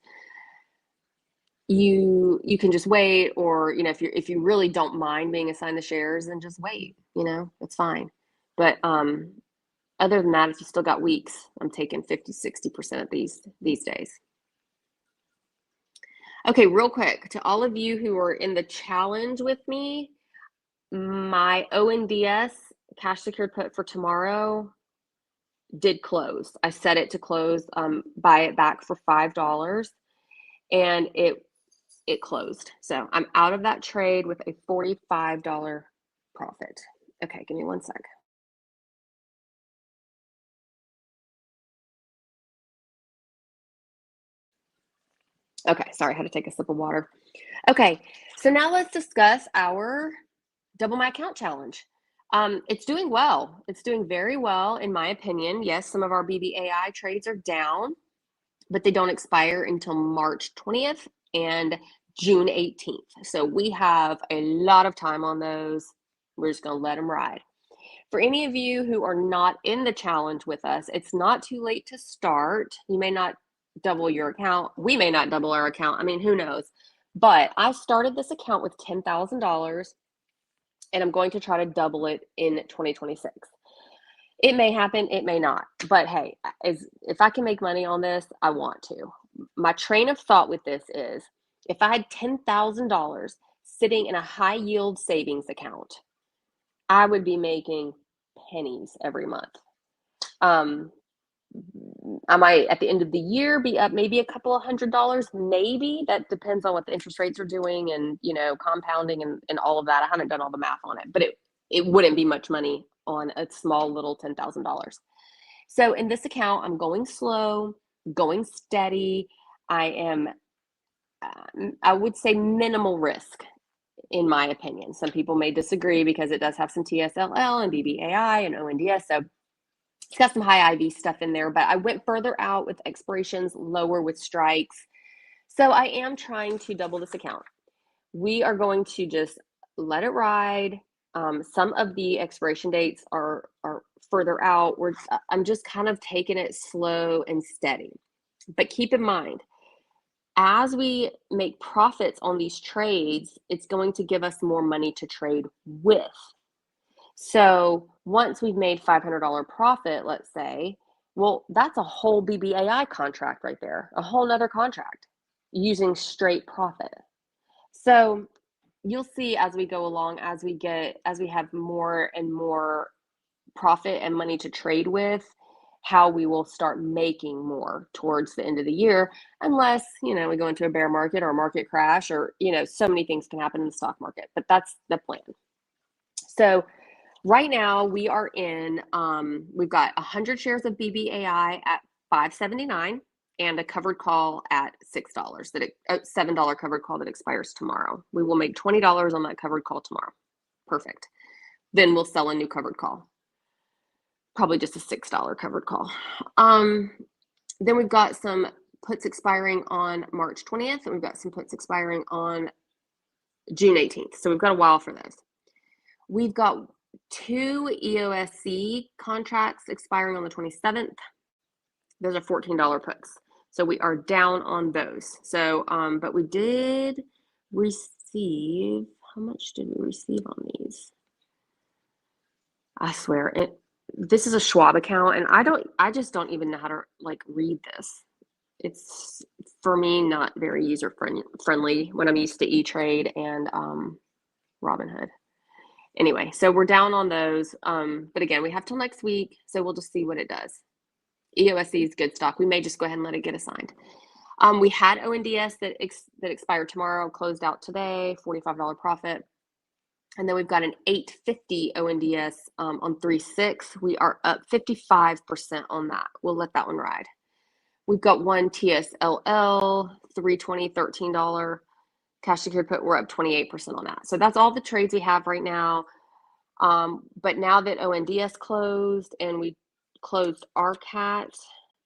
You can just wait, or if you really don't mind being assigned the shares, then just wait. It's fine. But other than that, if you still got weeks, I'm taking 50-60% of these days. Okay, real quick, to all of you who are in the challenge with me, my ONDS cash secured put for tomorrow did close. I set it to close, buy it back for $5, and it closed. So I'm out of that trade with a $45 profit. Okay, give me one sec. Okay, sorry, I had to take a sip of water. Okay, so now let's discuss our double my account challenge. It's doing well. It's doing very well, in my opinion. Yes, some of our BBAI trades are down, but they don't expire until March 20th and June 18th. So we have a lot of time on those. We're just going to let them ride. For any of you who are not in the challenge with us, it's not too late to start. You may not double your account. We may not double our account. I mean, who knows? But I started this account with $10,000, and I'm going to try to double it in 2026. It may happen, it may not. But hey, if I can make money on this, I want to. My train of thought with this is, if I had $10,000 sitting in a high yield savings account, I would be making pennies every month. I might, at the end of the year, be up maybe a couple of $100, maybe. That depends on what the interest rates are doing and, compounding and all of that. I haven't done all the math on it, but it wouldn't be much money on a small little $10,000. So in this account, I'm going slow, going steady. I am, I would say, minimal risk, in my opinion. Some people may disagree because it does have some TSLL and BBAI and ONDS. So it's got some high IV stuff in there, but I went further out with expirations, lower with strikes. So I am trying to double this account. We are going to just let it ride. Some of the expiration dates are further out. I'm just kind of taking it slow and steady. But keep in mind, as we make profits on these trades, it's going to give us more money to trade with. So once we've made $500 profit, let's say, well, that's a whole BBAI contract right there, a whole nother contract using straight profit. So you'll see as we go along, as we have more and more profit and money to trade with, how we will start making more towards the end of the year, unless, we go into a bear market or a market crash, or, so many things can happen in the stock market, but that's the plan. So right now we are in, we've got 100 shares of BBAI at $5.79 and a covered call at $6, $7 covered call that expires tomorrow. We will make $20 on that covered call tomorrow. Perfect. Then we'll sell a new covered call. Probably just a $6 covered call. Then we've got some puts expiring on March 20th, and we've got some puts expiring on June 18th. So we've got a while for those. We've got 2 EOSC contracts expiring on the 27th. Those are $14 puts. So we are down on those. So, but we did receive, how much did we receive on these? I swear, this is a Schwab account, and I just don't even know how to read this. It's, for me, not very user friendly when I'm used to E-Trade and Robinhood. Anyway, so we're down on those. But again, we have till next week, so we'll just see what it does. EOSC is good stock. We may just go ahead and let it get assigned. We had ONDS that expired tomorrow, closed out today, $45 profit. And then we've got an 850 ONDS on 3.6. We are up 55% on that. We'll let that one ride. We've got one TSLL, 320, $13 cash secured put. We're up 28% on that. So that's all the trades we have right now. But now that ONDS closed and we closed RCAT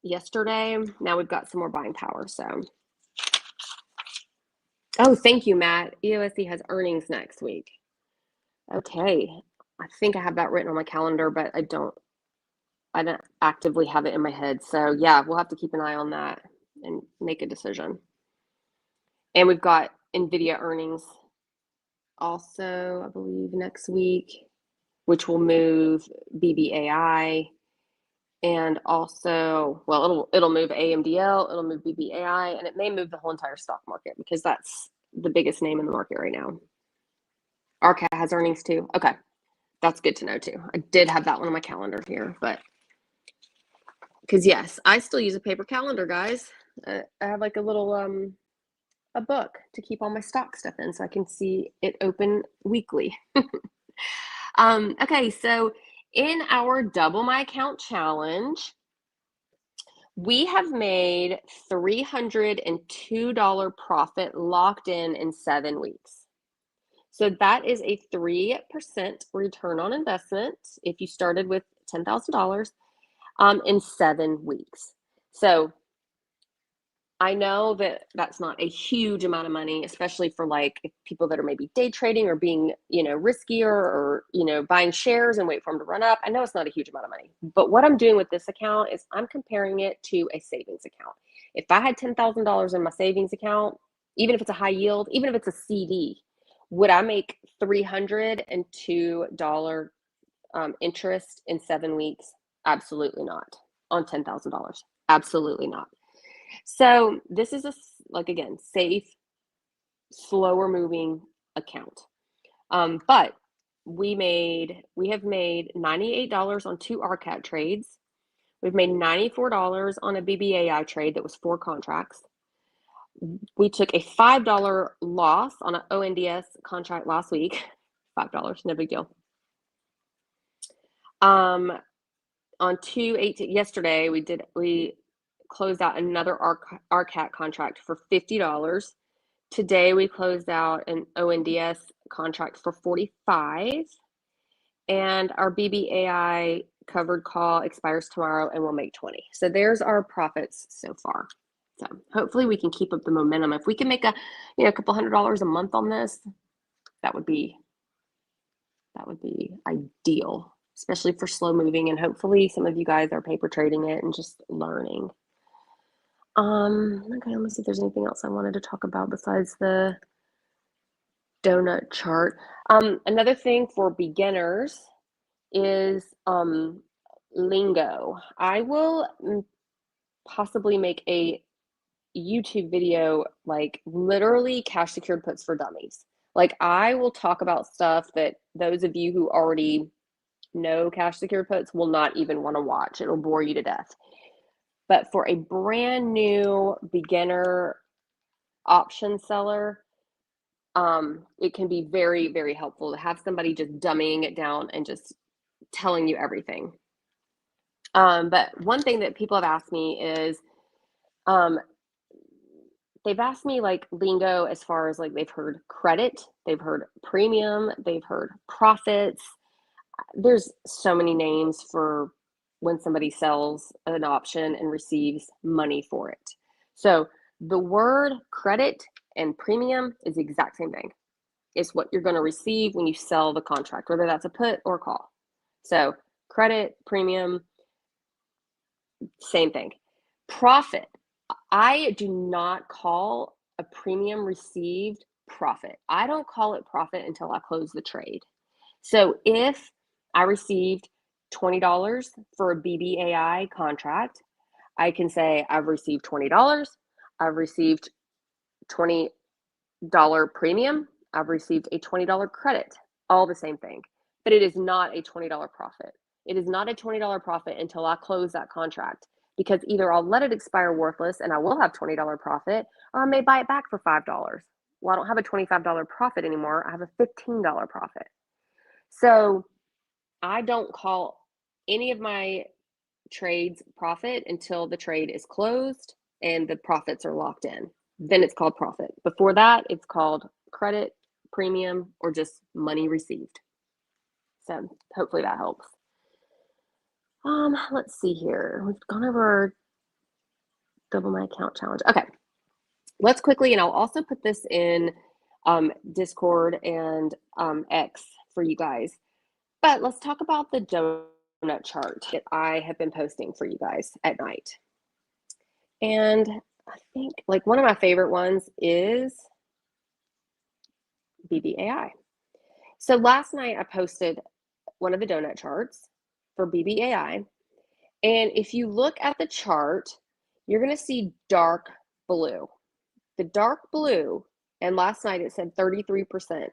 yesterday, now we've got some more buying power. So, oh, thank you, Matt. EOSC has earnings next week. Okay, I think I have that written on my calendar, but I don't actively have it in my head. So yeah, we'll have to keep an eye on that and make a decision. And we've got NVIDIA earnings also, I believe, next week, which will move BBAI, and also, well, it'll move AMDL, it'll move BBAI, and it may move the whole entire stock market because that's the biggest name in the market right now. RCAT has earnings too. Okay, that's good to know too. I did have that one on my calendar here, but because yes, I still use a paper calendar, guys. I have like a little a book to keep all my stock stuff in so I can see it open weekly. Okay, so in our Double My Account challenge, we have made $302 profit locked in 7 weeks. So that is a 3% return on investment if you started with $10,000 in 7 weeks. So I know that that's not a huge amount of money, especially for like people that are maybe day trading or being, riskier or, buying shares and wait for them to run up. I know it's not a huge amount of money, but what I'm doing with this account is I'm comparing it to a savings account. If I had $10,000 in my savings account, even if it's a high yield, even if it's a CD, would I make $302 interest in 7 weeks? Absolutely not. On $10,000. Absolutely not. So this is again, safe, slower moving account. But we have made $98 on 2 RCAT trades. We've made $94 on a BBAI trade that was 4 contracts. We took a $5 loss on an ONDS contract last week. $5, no big deal. On 2/18 yesterday, we closed out another RCAT contract for $50. Today we closed out an ONDS contract for $45, and our BBAI covered call expires tomorrow and we'll make $20. So there's our profits so far. So hopefully we can keep up the momentum. If we can make a couple $100 a month on this, that would be ideal, especially for slow moving, and hopefully some of you guys are paper trading it and just learning. Okay, let me see if there's anything else I wanted to talk about besides the donut chart. Another thing for beginners is lingo. I will possibly make a YouTube video, like literally cash secured puts for dummies. Like I will talk about stuff that those of you who already know cash secured puts will not even want to watch. It'll bore you to death. But for a brand new beginner option seller, it can be very, very helpful to have somebody just dummying it down and just telling you everything. But one thing that people have asked me is, they've asked me like lingo as far as like they've heard credit, they've heard premium, they've heard profits. There's so many names for when somebody sells an option and receives money for it. So the word credit and premium is the exact same thing. It's what you're going to receive when you sell the contract, whether that's a put or call. So credit, premium, same thing. Profit. I do not call a premium received profit. I don't call it profit until I close the trade. So if I received $20 for a BBAI contract, I can say I've received $20. I've received $20 premium. I've received a $20 credit, all the same thing. But it is not a $20 profit. It is not a $20 profit until I close that contract, because either I'll let it expire worthless and I will have $20 profit, or I may buy it back for $5. Well, I don't have a $25 profit anymore. I have a $15 profit. So I don't call any of my trades profit until the trade is closed and the profits are locked in. Then it's called profit. Before that, it's called credit, premium, or just money received. So hopefully that helps. Let's see here. We've gone over double my account challenge. Okay, let's quickly, and I'll also put this in Discord and X for you guys. But let's talk about the donut chart that I have been posting for you guys at night. And I think like one of my favorite ones is BBAI. So last night I posted one of the donut charts for BBAI. And if you look at the chart, you're going to see dark blue. The dark blue, and last night it said 33%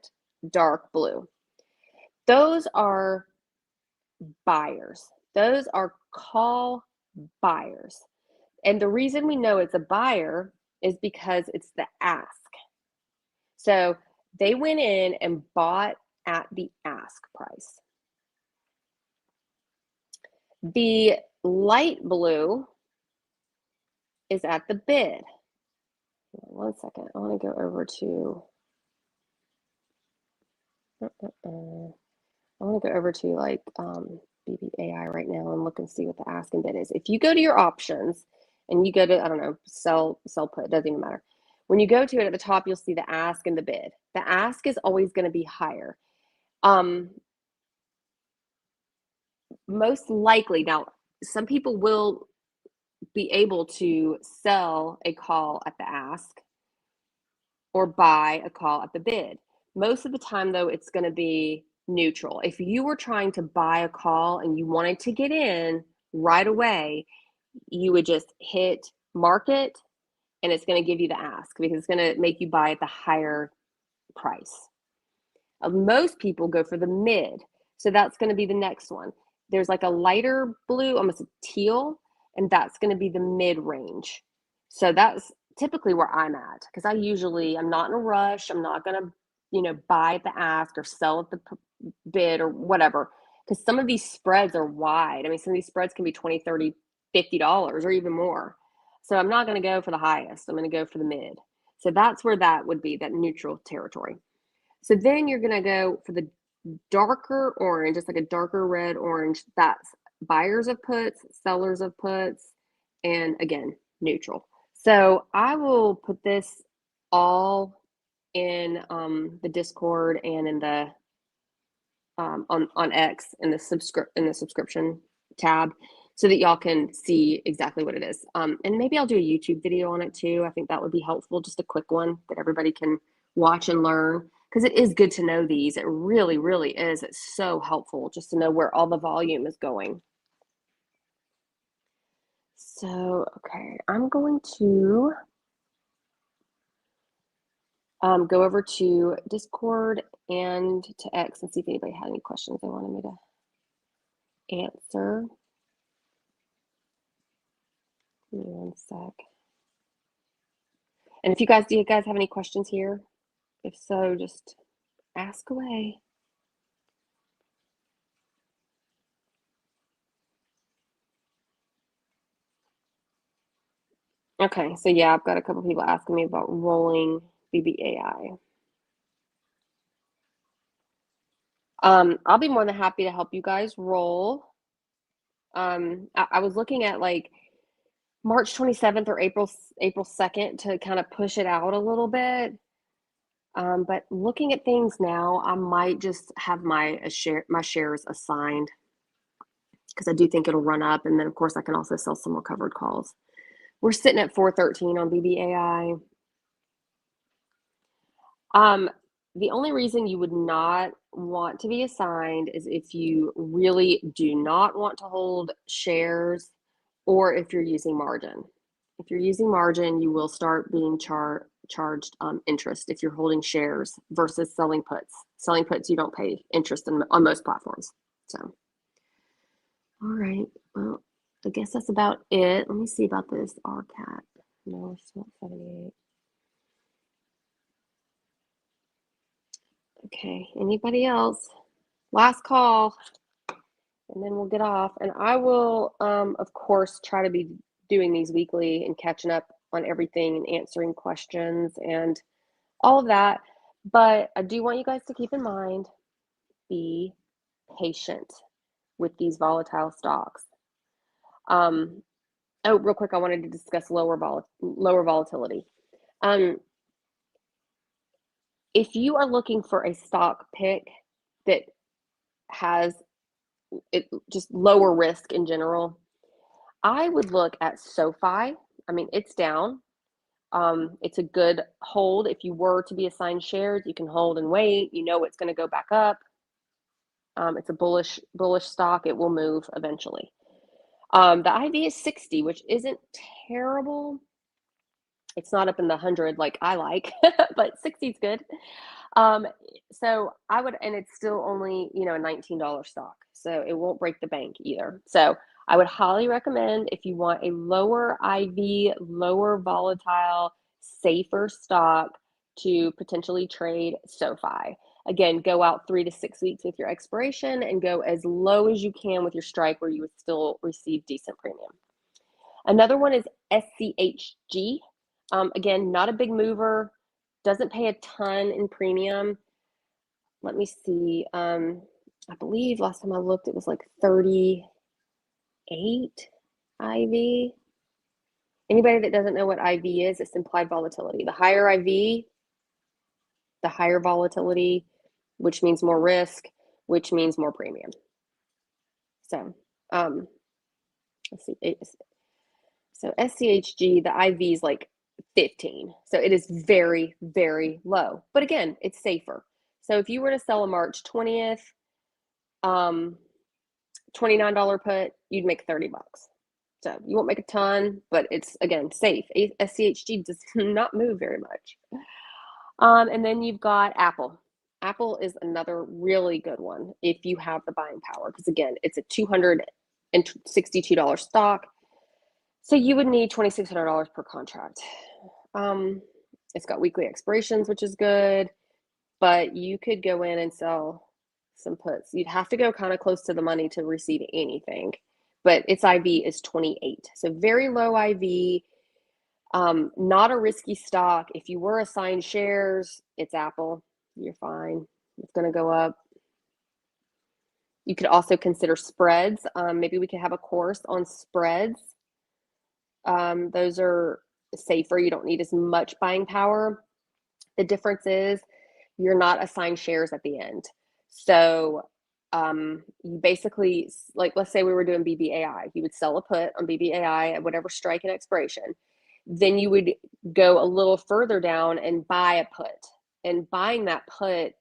dark blue. Those are buyers. Those are call buyers. And the reason we know it's a buyer is because it's the ask. So they went in and bought at the ask price. The light blue is at the bid. One second, I want to go over to like BBAI right now and look and see what the ask and bid is. If you go to your options and you go to, I don't know, sell put, doesn't even matter. When you go to it at the top, you'll see the ask and the bid. The ask is always going to be higher. Most likely, now some people will be able to sell a call at the ask or buy a call at the bid. Most of the time, though, it's going to be neutral. If you were trying to buy a call and you wanted to get in right away, you would just hit market and it's going to give you the ask because it's going to make you buy at the higher price. Most people go for the mid. So that's going to be the next one. There's like a lighter blue, almost a teal, and that's going to be the mid range. So that's typically where I'm at because I'm not in a rush. I'm not going to, buy at the ask or sell at the bid or whatever. Because some of these spreads are wide. I mean, some of these spreads can be $20, $30, $50 or even more. So I'm not going to go for the highest. I'm going to go for the mid. So that's where that would be, that neutral territory. So then you're going to go for the darker orange, just like a darker red orange. That's buyers of puts, sellers of puts, and again, neutral. So I will put this all in the Discord and in the on X in the subscription tab so that y'all can see exactly what it is. And maybe I'll do a YouTube video on it too. I think that would be helpful, just a quick one that everybody can watch and learn because it is good to know these. It really, really is. It's so helpful just to know where all the volume is going. So, okay, I'm going to go over to Discord and to X and see if anybody had any questions they wanted me to answer. Give me one sec. And do you guys have any questions here? If so, just ask away. Okay, so yeah, I've got a couple people asking me about rolling BBAI. I'll be more than happy to help you guys roll. I was looking at like March 27th or April 2nd to kind of push it out a little bit. But looking at things now, I might just have my shares assigned because I do think it'll run up. And then of course I can also sell some more covered calls. We're sitting at 413 on BBAI. The only reason you would not want to be assigned is if you really do not want to hold shares or if you're using margin. If you're using margin, you will start being charged interest if you're holding shares versus selling puts. Selling puts, you don't pay interest on most platforms. So, all right, well, I guess that's about it. Let me see about this RCAT. No, we're still at 78. Okay, anybody else? Last call, and then we'll get off. And I will, of course, try to be doing these weekly and catching up on everything and answering questions and all of that. But I do want you guys to keep in mind, be patient with these volatile stocks. Oh, real quick, I wanted to discuss lower volatility. If you are looking for a stock pick that has just lower risk in general, I would look at SoFi. I mean, it's down. It's a good hold. If you were to be assigned shares, you can hold and wait. You know it's going to go back up. It's a bullish stock. It will move eventually. The IV is 60, which isn't terrible. It's not up in the 100 like I like, but 60 is good. So I would, and it's still only, a $19 stock. So it won't break the bank either. So I would highly recommend, if you want a lower IV, lower volatile, safer stock, to potentially trade SoFi. Again, go out 3 to 6 weeks with your expiration and go as low as you can with your strike, where you would still receive decent premium. Another one is SCHG. Again, not a big mover, doesn't pay a ton in premium. Let me see. I believe last time I looked, it was like 38 IV. Anybody that doesn't know what IV is, it's implied volatility. The higher IV, the higher volatility, which means more risk, which means more premium. So, let's see. So SCHG, the IV is like 15. So it is very, very low. But again, it's safer. So if you were to sell a March 20th, $29 put, you'd make 30 bucks. So you won't make a ton, but it's, again, safe. SCHG does not move very much. And then you've got Apple. Apple is another really good one if you have the buying power, because again, it's a $262 stock. So you would need $2,600 per contract. It's got weekly expirations, which is good, but you could go in and sell some puts. You'd have to go kind of close to the money to receive anything, but its IV is 28. So very low IV, not a risky stock. If you were assigned shares, it's Apple. You're fine. It's going to go up. You could also consider spreads. Maybe we could have a course on spreads. Those are safer. You don't need as much buying power. The difference is you're not assigned shares at the end. So you basically, like, let's say we were doing BBAI, you would sell a put on BBAI at whatever strike and expiration. Then you would go a little further down and buy a put. And buying that put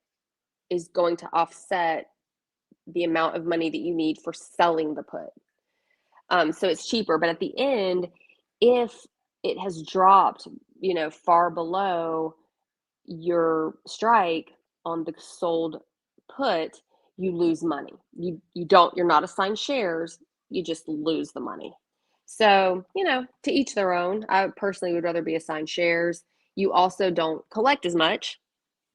is going to offset the amount of money that you need for selling the put. So it's cheaper. But at the end, if it has dropped, far below your strike on the sold put, you lose money. You're not assigned shares, you just lose the money. So, to each their own. I personally would rather be assigned shares. You also don't collect as much,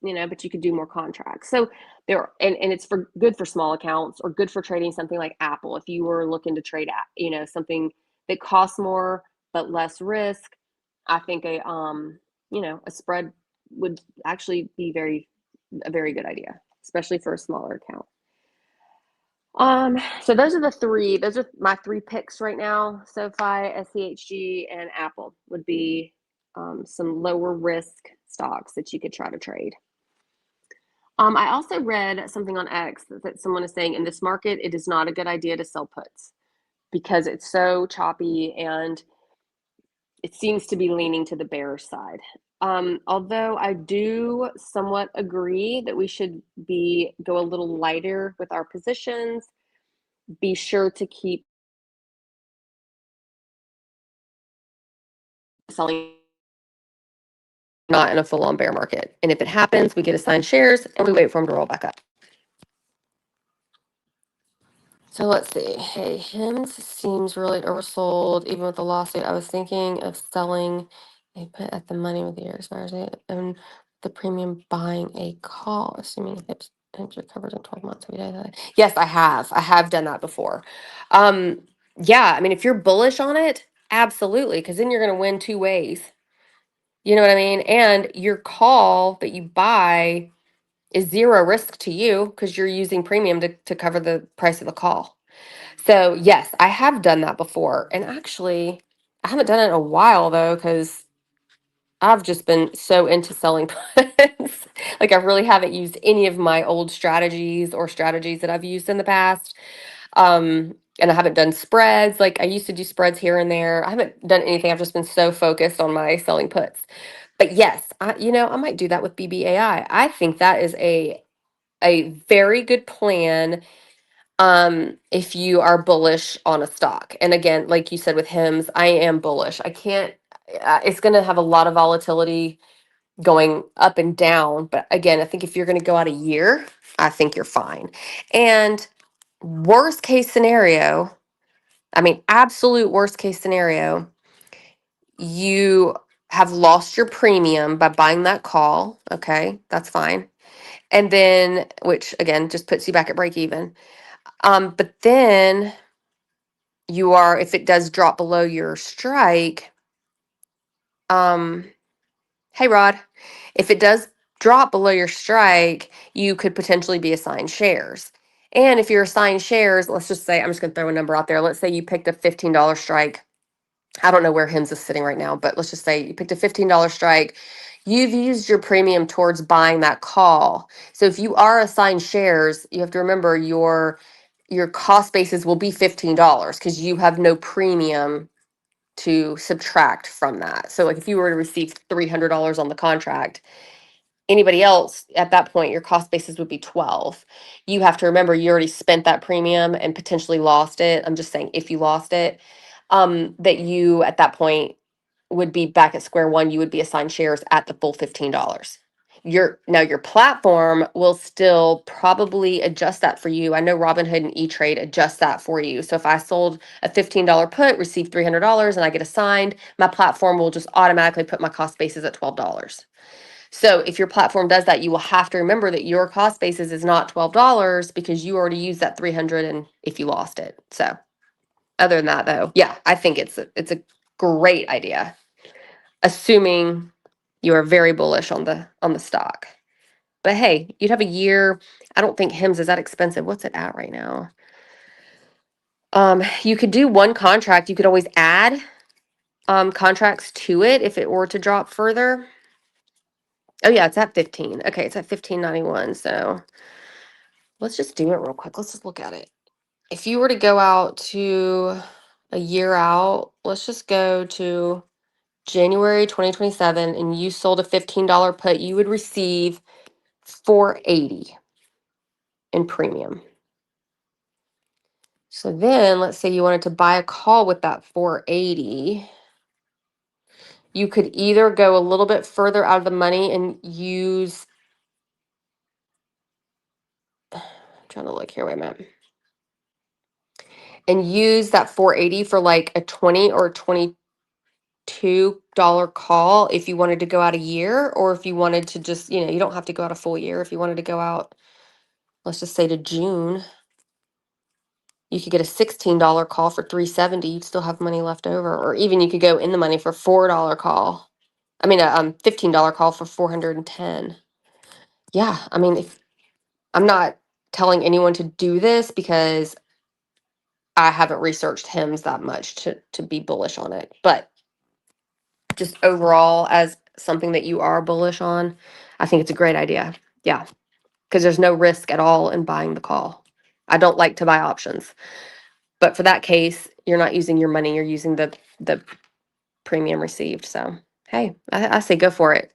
but you could do more contracts. So and it's good for small accounts, or good for trading something like Apple. If you were looking to trade, something that costs more but less risk, I think a spread would actually be a very good idea, especially for a smaller account. So those are my 3 picks right now. SoFi, SCHG, and Apple would be some lower risk stocks that you could try to trade. I also read something on X that someone is saying, in this market, it is not a good idea to sell puts because it's so choppy and it seems to be leaning to the bearish side. Although I do somewhat agree that we should go a little lighter with our positions, be sure to keep selling, not in a full-on bear market. And if it happens, we get assigned shares and we wait for them to roll back up. So let's see. Hey, Hims seems really oversold, even with the lawsuit. I was thinking of selling a put at the money with the year expires and the premium buying a call, assuming HIPs You're covered in 12 months every day. Yes, I have. I have done that before. Um, yeah, I mean, if you're bullish on it, absolutely, because then you're going to win two ways. You know what I mean? And your call that you buy is zero risk to you because you're using premium to cover the price of the call. So, yes, I have done that before. And actually, I haven't done it in a while though, because I've just been so into selling puts. Like, I really haven't used any of my old strategies or strategies that I've used in the past. And I haven't done spreads. Like, I used to do spreads here and there. I haven't done anything. I've just been so focused on my selling puts. But yes, I might do that with BBAI. I think that is a very good plan if you are bullish on a stock. And again, like you said with HIMS, I am bullish. I can't it's going to have a lot of volatility going up and down, but again, I think if you're going to go out a year, I think you're fine. And worst case scenario, I mean absolute worst case scenario, you have lost your premium by buying that call. Okay, that's fine. And then, which again just puts you back at break even. But then you are, if it does drop below your strike, um, hey Rod, if it does drop below your strike, you could potentially be assigned shares. And if you're assigned shares, let's just say, I'm just going to throw a number out there. Let's say you picked a $15 strike. I don't know where HIMS is sitting right now, but let's just say you picked a $15 strike. You've used your premium towards buying that call. So if you are assigned shares, you have to remember your cost basis will be $15 because you have no premium to subtract from that. So like if you were to receive $300 on the contract, anybody else at that point your cost basis would be 12. You have to remember you already spent that premium and potentially lost it. I'm just saying if you lost it, that you at that point would be back at square one. You would be assigned shares at the full $15. Your platform will still probably adjust that for you. I know Robinhood and E-Trade adjust that for you. So if I sold a $15 put, received $300, and I get assigned, my platform will just automatically put my cost basis at $12. So if your platform does that, you will have to remember that your cost basis is not $12 because you already used that 300 and if you lost it. So other than that though, yeah, I think it's a great idea, assuming you are very bullish on the stock. But hey, you'd have a year. I don't think HIMS is that expensive. What's it at right now? You could do one contract. You could always add contracts to it if it were to drop further. Oh yeah, it's at 15. Okay, it's at 15.91. So let's just do it real quick. Let's just look at it. If you were to go out to a year out, let's just go to January 2027 and you sold a $15 put, you would receive 480 in premium. So then let's say you wanted to buy a call with that 480. You could either go a little bit further out of the money and use, I'm trying to look here, wait a minute. And use that 480 for like a 20 or $22 call if you wanted to go out a year, or if you wanted to just, you don't have to go out a full year. If you wanted to go out, let's just say to June, you could get a $16 call for 370. You'd still have money left over, or even you could go in the money for $4 call. I mean, a $15 call for 410. Yeah, I mean, if I'm not telling anyone to do this because I haven't researched HIMS that much to be bullish on it, but just overall as something that you are bullish on, I think it's a great idea. Yeah, because there's no risk at all in buying the call. I don't like to buy options, but for that case, you're not using your money; you're using the premium received. So hey, I say go for it,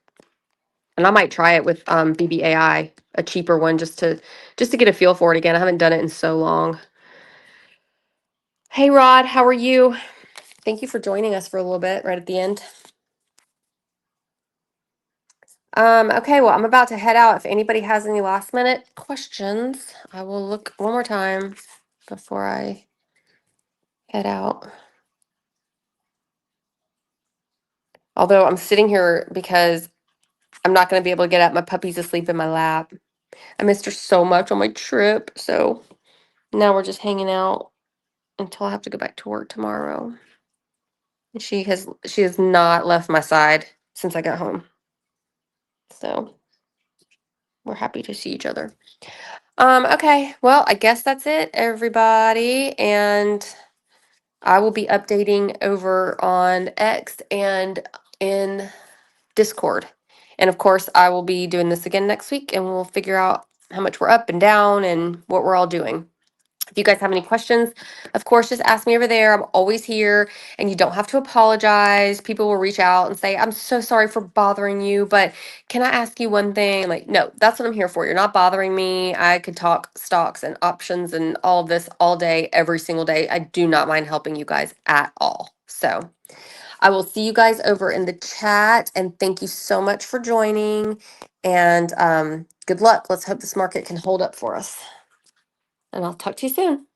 and I might try it with BBAI, a cheaper one, just to get a feel for it again. I haven't done it in so long. Hey Rod, how are you? Thank you for joining us for a little bit right at the end. Okay, well, I'm about to head out. If anybody has any last minute questions, I will look one more time before I head out. Although I'm sitting here because I'm not going to be able to get up. My puppy's asleep in my lap. I missed her so much on my trip. So now we're just hanging out until I have to go back to work tomorrow. And she has not left my side since I got home. So we're happy to see each other. Okay, well, I guess that's it, everybody. And I will be updating over on X and in Discord. And of course, I will be doing this again next week and we'll figure out how much we're up and down and what we're all doing. If you guys have any questions, of course, just ask me over there. I'm always here and you don't have to apologize. People will reach out and say, I'm so sorry for bothering you, but can I ask you one thing? Like, no, that's what I'm here for. You're not bothering me. I could talk stocks and options and all of this all day, every single day. I do not mind helping you guys at all. So I will see you guys over in the chat and thank you so much for joining and good luck. Let's hope this market can hold up for us. And I'll talk to you soon.